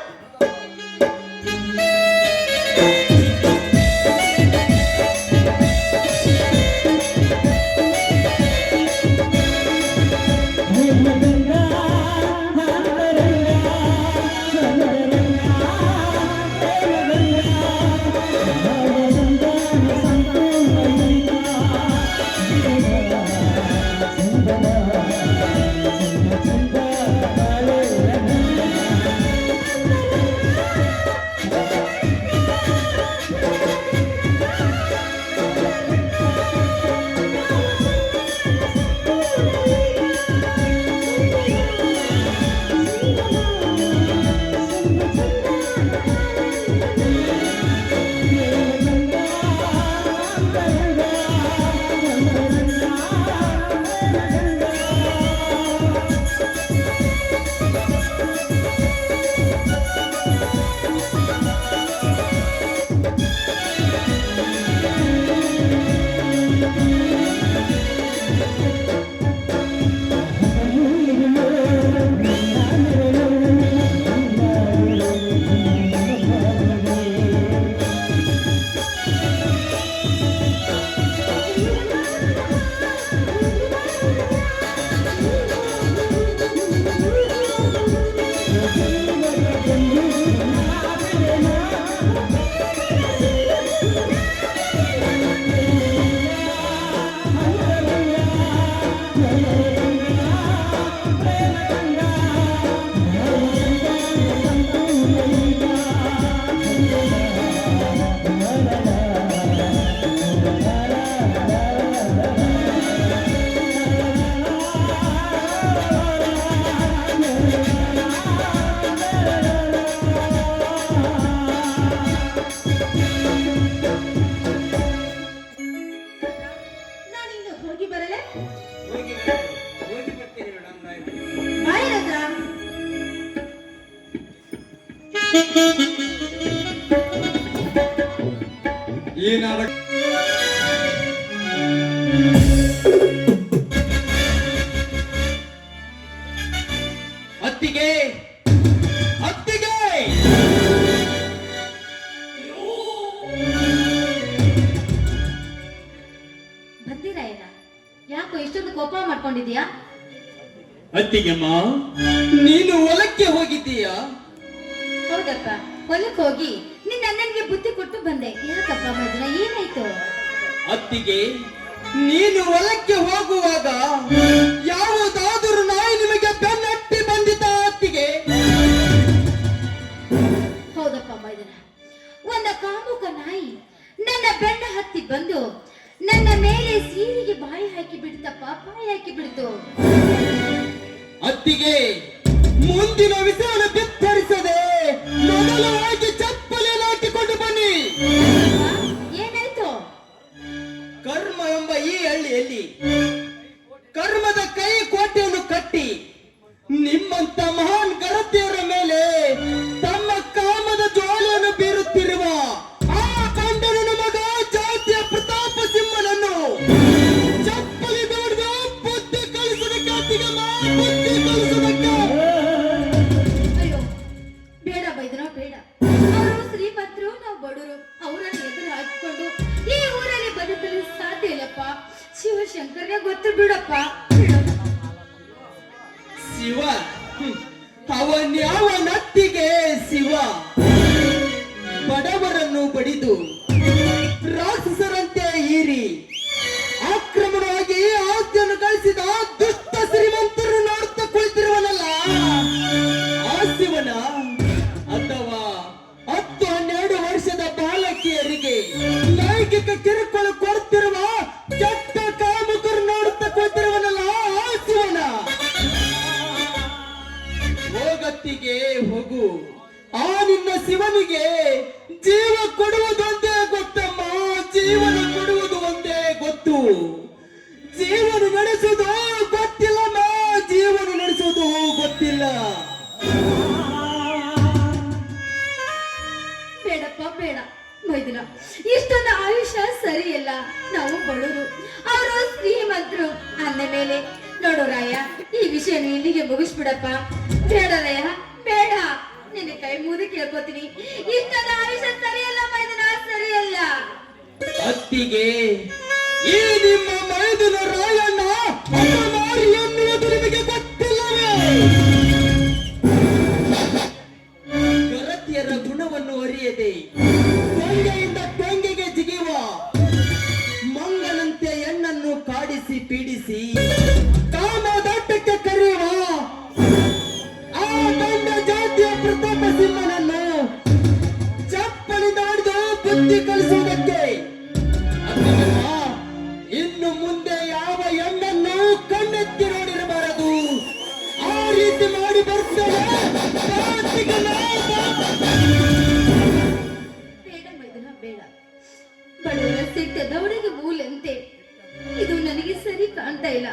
ಅತ್ತಿಗೆ ಅತ್ತಿಗೆ ಬಂದಿರಾಯನ, ಯಾಕೋ ಇಷ್ಟೊಂದು ಕೋಪ ಮಾಡ್ಕೊಂಡಿದ್ಯಾ? ಅತ್ತಿಗೆಮ್ಮ, ನೀನು ಹೊಲಕ್ಕೆ ಹೋಗಿದ್ದೀಯಾ? ಹೌದಪ್ಪ, ಹೊಲಕ್ಕೆ ಹೋಗಿ ನಿನ್ನ ಅಣ್ಣನಿಗೆ ಬುದ್ಧಿ ಕೊಟ್ಟು ಬಂದೆ. ಯಾಕಪ್ಪ ಮಧುರ, ಏನಾಯ್ತು? ಅತ್ತಿಗೆ, ನೀನು ಹೊಲಕ್ಕೆ ಹೋಗುವಾಗ ಯಾವುದಾದರೂ ನಾಯಿ ನಿಮಗೆ ಬೆನ್ನಟ್ಟಿ ಬಂದಿತ ಅತ್ತಿಗೆ? ಹೌದಪ್ಪ ಮೈದನ, ಒಂದ ಕಾಮುಕ ನಾಯಿ ನನ್ನ ಬೆನ್ನ ಹತ್ತಿ ಬಂದು ನನ್ನ ಮೇಲೆ ಸೀರೆಗೆ ಬಾಯಿ ಹಾಕಿ ಬಿಡ್ತಪ್ಪ, ಬಾಯಿ ಹಾಕಿ ಬಿಡ್ತು. ಅತ್ತಿಗೆ, ಮುಂದಿನ ವಿಷಯವನ್ನು ಬಿತ್ತರಿಸದೆ ಮೊದಲು ಹೋಗಿ ಚಪ್ಪಲಿಯನ್ನು ಹಾಕಿಕೊಂಡು ಬನ್ನಿ. ಏನಾಯ್ತು? ಕರ್ಮ ಎಂಬ ಈ ಹಳ್ಳಿಯಲ್ಲಿ ಕರ್ಮದ ಕೈ ಕೋಟೆಯನ್ನು ಕಟ್ಟಿ ನಿಮ್ಮಂತ ಮಹಾನ್ ಗರತಿಯರ ಮೇಲೆ ತಮ್ಮ ಕಾಮದ ಜ್ವಾಲೆಯನ್ನು ಬೀರುತ್ತಿರುವ ಆ ಕಂಡನ ಮಗ ಜಾತಿಯ ಪ್ರತಾಪ ಸಿಂಹನನ್ನು ಚಪ್ಪಲಿ ಬೇಡ್ದು ಬುದ್ಧಿ ಕಲಿಸೋದಕ್ಕೆ ಅತ್ತಿಗೆಮ್ಮ, ಬುದ್ಧಿ ಕಲಿಸೋದಕ್ಕೆ. ಅಯ್ಯೋ ಬೇಡ ಬೈದ್ರ, ಬೇಡ. ಅವರು ಶ್ರೀಮಂತರು, ನಾವು ಬಡವರು. ಅವರನ್ನು ಎದುರು ಹಾಕಿಕೊಂಡು ಈ ಊರಲ್ಲಿ ಬದುಕಲು ಸಾಧ್ಯ ಇಲ್ಲಪ್ಪ. ಶಿವಶಂಕರ್ಗೆ ಗೊತ್ತು ಬಿಡಪ್ಪ. ಶಿವ, ಅವನ್ಯಾವ ನತ್ತಿಗೆ ಶಿವ? ತಿಂದು ರಾಕ್ಷಸರಂತೆ ಹೀರಿ ಆಕ್ರಮಣವಾಗಿ ಆಸ್ತಿಯನ್ನು ಗಳಿಸಿದ ದುಷ್ಟ ಶ್ರೀಮಂತರು ನೋಡುತ್ತಾ ಕುಳಿತಿರುವನಲ್ಲ ಆ ಶಿವನ ಅಥವಾ 10-12 ವರ್ಷದ ಬಾಲಕಿಯರಿಗೆ ಲೈಂಗಿಕ ಕಿರುಕುಳ ಕೊಡುತ್ತಿರುವ ಕೆಟ್ಟ ಕಾಮುಕರು ನೋಡುತ್ತಾ ಕುಳಿತಿರುವನಲ್ಲ ಆ ಶಿವನ. ಹೋಗತ್ತಿಗೆ ಹೋಗು, ಆ ನಿನ್ನ ಶಿವನಿಗೆ ಜೀವ ಕೊಡುವುದು ಒಂದೇ ಗೊತ್ತಮ್ಮ, ಜೀವನ ಕೊಡುವುದು ಒಂದೇ ಗೊತ್ತು. ಜೀವನ ನಡೆಸುವುದು ಗೊತ್ತಿಲ್ಲಮ್ಮ, ಜೀವನ ನಡೆಸುವುದು ಗೊತ್ತಿಲ್ಲ. ಬೇಡಪ್ಪ ಬೇಡ ಮೈದುನ, ಇಷ್ಟೊಂದು ಆಯುಷ್ಯ ಸರಿಯಲ್ಲ. ನಾವು ಬಡವರು, ಅವರು ಶ್ರೀಮಂತರು ಅಂದ ಮೇಲೆ ನೋಡು ರಾಯ, ಈ ವಿಷಯ ಇಲ್ಲಿಗೆ ಮುಗಿಸ್ಬಿಡಪ್ಪ. ಬೇಡ ರಾಯ ಬೇಡ, ನಿನ್ನ ಕೈ ಮುಗಿ ಕೇಳ್ಕೊತೀನಿ. ಇಷ್ಟೊಂದು ಆಯುಷ್ಯ ಸರಿಯಲ್ಲ ಮೈದುನ, ಸರಿಯಲ್ಲ. ಅತ್ತಿಗೆ, ಈ ನಿಮ್ಮ ಮೈದುನ ರಾಯಣ್ಣ ಅಪಮಾರಿ ಎನ್ನುವುದು ನಿಮಗೆ ಗೊತ್ತಿಲ್ಲವೇ? ಗರತಿಯರ ಗುಣವನ್ನು ಅರಿಯದೆ ಕೊಂಗೆಯಿಂದ ಕೊಂಗೆಗೆ ಜಿಗಿಯುವ ಮಂಗನಂತೆ ಹೆಣ್ಣನ್ನು ಕಾಡಿಸಿ ಪೀಡಿಸಿ ಕಾಮದಾಟಕ್ಕೆ ಕರೆಯುವ ಆ ಗಂಡ ಜಾತಿಯ ಪ್ರತಾಪ ಸಿಂಹನನ್ನು ಚಪ್ಪಲಿ ದಾಡಿದು ಬುದ್ಧಿ ಕಲಿಸುವುದಕ್ಕೆ ಅತ್ತಿಗೆಮ್ಮ, ಇನ್ನು ಮುಂದೆ ಯಾವ ಹೆಣ್ಣನ್ನು ಕಣ್ಣೆತ್ತಿ ನೋಡಿರಬಾರದು. ಆ ರೀತಿ ಮಾಡಿ ಬರ್ತೇವೆ. ಬೇಡ ಮೈದುನ ಬೇಡ, ಬಡವರ ಸಿಟ್ಟ ದವಡೆಗೆ ಮೂಲೆಂತೆ ಇದು ನನಗೆ ಸರಿ ಕಾಣ್ತಾ ಇಲ್ಲ.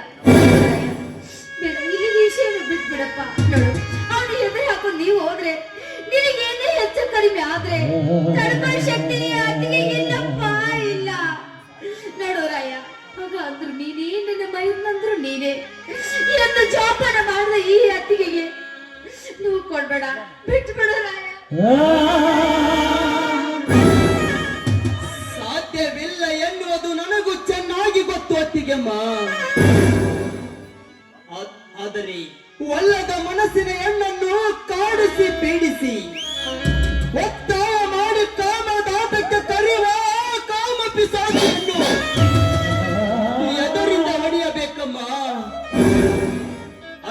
ಬೇಡ, ಇಲ್ಲಿ ವಿಷಯವನ್ನು ಬಿಟ್ಬಿಡಪ್ಪ. ನೋಡು, ಅವನು ಎದುರು ಹಾಕೊಂಡು ನೀವು ಹೋದ್ರೆ ನಿನಗೇನೇ ಹೆಚ್ಚು ಕಡಿಮೆ ಆದ್ರೆ ತಡ್ಕೊಳ್ಳೋ ಶಕ್ತಿ ಅತ್ತಿಗೆ ಇಲ್ಲಪ್ಪ ಇಲ್ಲ. ನೋಡು ರಾಯ, ಆಗ ಅಂದ್ರು ನೀನೇ, ನನ್ನ ಮೈದಂದ್ರು ನೀನೇ. ಎಂದು ಜೋಪಾನ ಮಾಡಿದ ಈ ಅತ್ತಿಗೆಗೆ ನೀವು ಕೊಡ್ಬೇಡ, ಬಿಟ್ಬಿಡು ರಾಯ. ಸಾಧ್ಯವಿಲ್ಲ ಎನ್ನುವುದು ನನಗೂ ಚೆನ್ನಾಗಿ ಗೊತ್ತು ಅತ್ತಿಗೆಮ್ಮ. ಆದರೆ ಒಲ್ಲದ ಮನಸ್ಸಿನ ಹೆಣ್ಣನ್ನು ಕಾಡಿಸಿ ಪೀಡಿಸಿ ಒತ್ತಾಯ ಮಾಡಿ ಕಾಮದಾಟಕ್ಕೆ ಕರೆಯುವ ಕಾಮ ಪಿಶಾಚಿಯನ್ನು ಎದರಿಂದ ಹೊಡೆಯಬೇಕಮ್ಮ.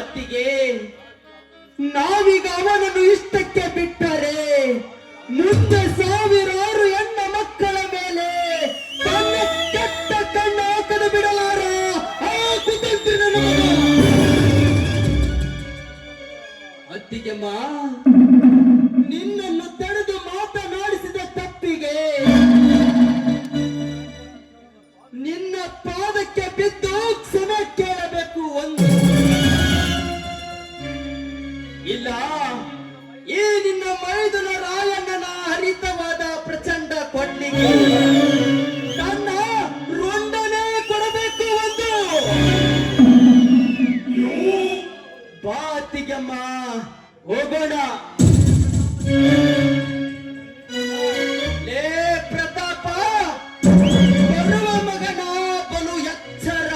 ಅತ್ತಿಗೆ, ನಾವೀಗ ಅವನನ್ನು ಇಷ್ಟಕ್ಕೆ ಬಿಟ್ಟರೆ ಮುಂದೆ ಸಾವಿರಾರು ಹೆಣ್ಣ ಮಕ್ಕಳ ಮೇಲೆ ತನ್ನ ಕೆಟ್ಟ ಕಣ್ಣು ಹಾಕಲು ಬಿಡಲಾರ ಆ ಕುತಂತ್ರಿ ನನ್ನ ಮಗ. ಅತ್ತಿಗೆಮ್ಮ, ನಿನ್ನನ್ನು ತಡೆದು ಮಾತನಾಡಿಸಿದ ತಪ್ಪಿಗೆ ನಿನ್ನ ಪಾದಕ್ಕೆ ಬಿದ್ದು ಕ್ಷಮೆ ಕೇಳಬೇಕು. ಒಂದು ಇಲ್ಲ, ಈ ನಿನ್ನ ಮೈದುನ ರಾಯಣ್ಣನ ಹರಿತವಾದ ಪ್ರಚಂಡ ಕೊಡ್ಲಿಕ್ಕೆ ತನ್ನ ರುಂಡನೆ ಕೊಡಬೇಕು. ಒಂದು ಬಾ ಅತ್ತಿಗೆಮ್ಮ, ಹೋಗೋಣ. ಲೇ ಪ್ರತಾಪ, ಬರುವ ಮಗನ ಬಲು ಎಚ್ಚರ.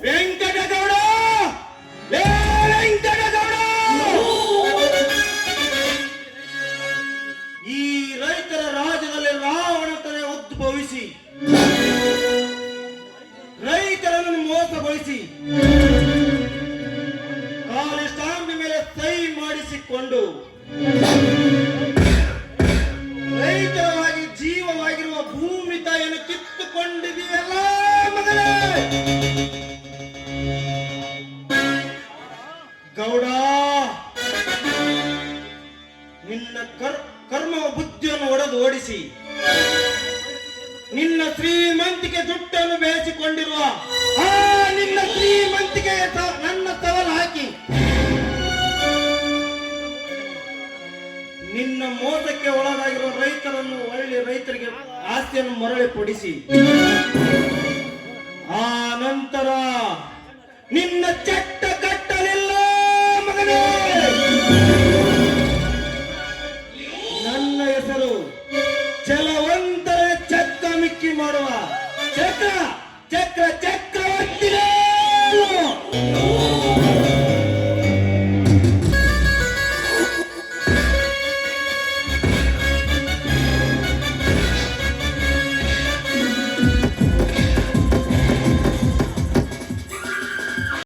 ವೆಂಕಟಗೌಡ, ಲೇ ವೆಂಕಟಗೌಡ, ಈ ರೈತರ ರಾಜ್ಯದಲ್ಲಿ ರಾವಣತನೆ ಉದ್ಭವಿಸಿ ರೈತರನ್ನು ಮೋಸಗೊಳಿಸಿ ಕಾಲಿ ಸ್ಟಾಂಪ್ ಮೇಲೆ ಸಹಿ ಮಾಡಿಸಿಕೊಂಡು ರೈತರವಾಗಿ ಜೀವವಾಗಿರುವ ಭೂಮಿ ತಾಯಿಯನ್ನು ಕಿತ್ತುಕೊಂಡಿದೆಯಲ್ಲ ಮಗನೇ. ಗೌಡ, ನಿನ್ನ ಕರ್ಮ ಬುದ್ಧಿಯನ್ನು ಒಡೆದು ಓಡಿಸಿ ನಿನ್ನ ಶ್ರೀಮಂತಿಕೆ ದುಡ್ಡನ್ನು ಬೇಯಿಸಿಕೊಂಡಿರುವ ಆ ನಿನ್ನ ಶ್ರೀಮಂತಿಕೆ ನನ್ನ ಸವಾಲು ಹಾಕಿ ನಿನ್ನ ಮೋಸಕ್ಕೆ ಒಳಗಾಗಿರುವ ರೈತರನ್ನು ಒಳ್ಳೆ ರೈತರಿಗೆ ಆಸ್ತಿಯನ್ನು ಮರಳಿ ಕೊಡಿಸಿ ಆ ನಂತರ ನಿನ್ನ ಚಟ್ಟ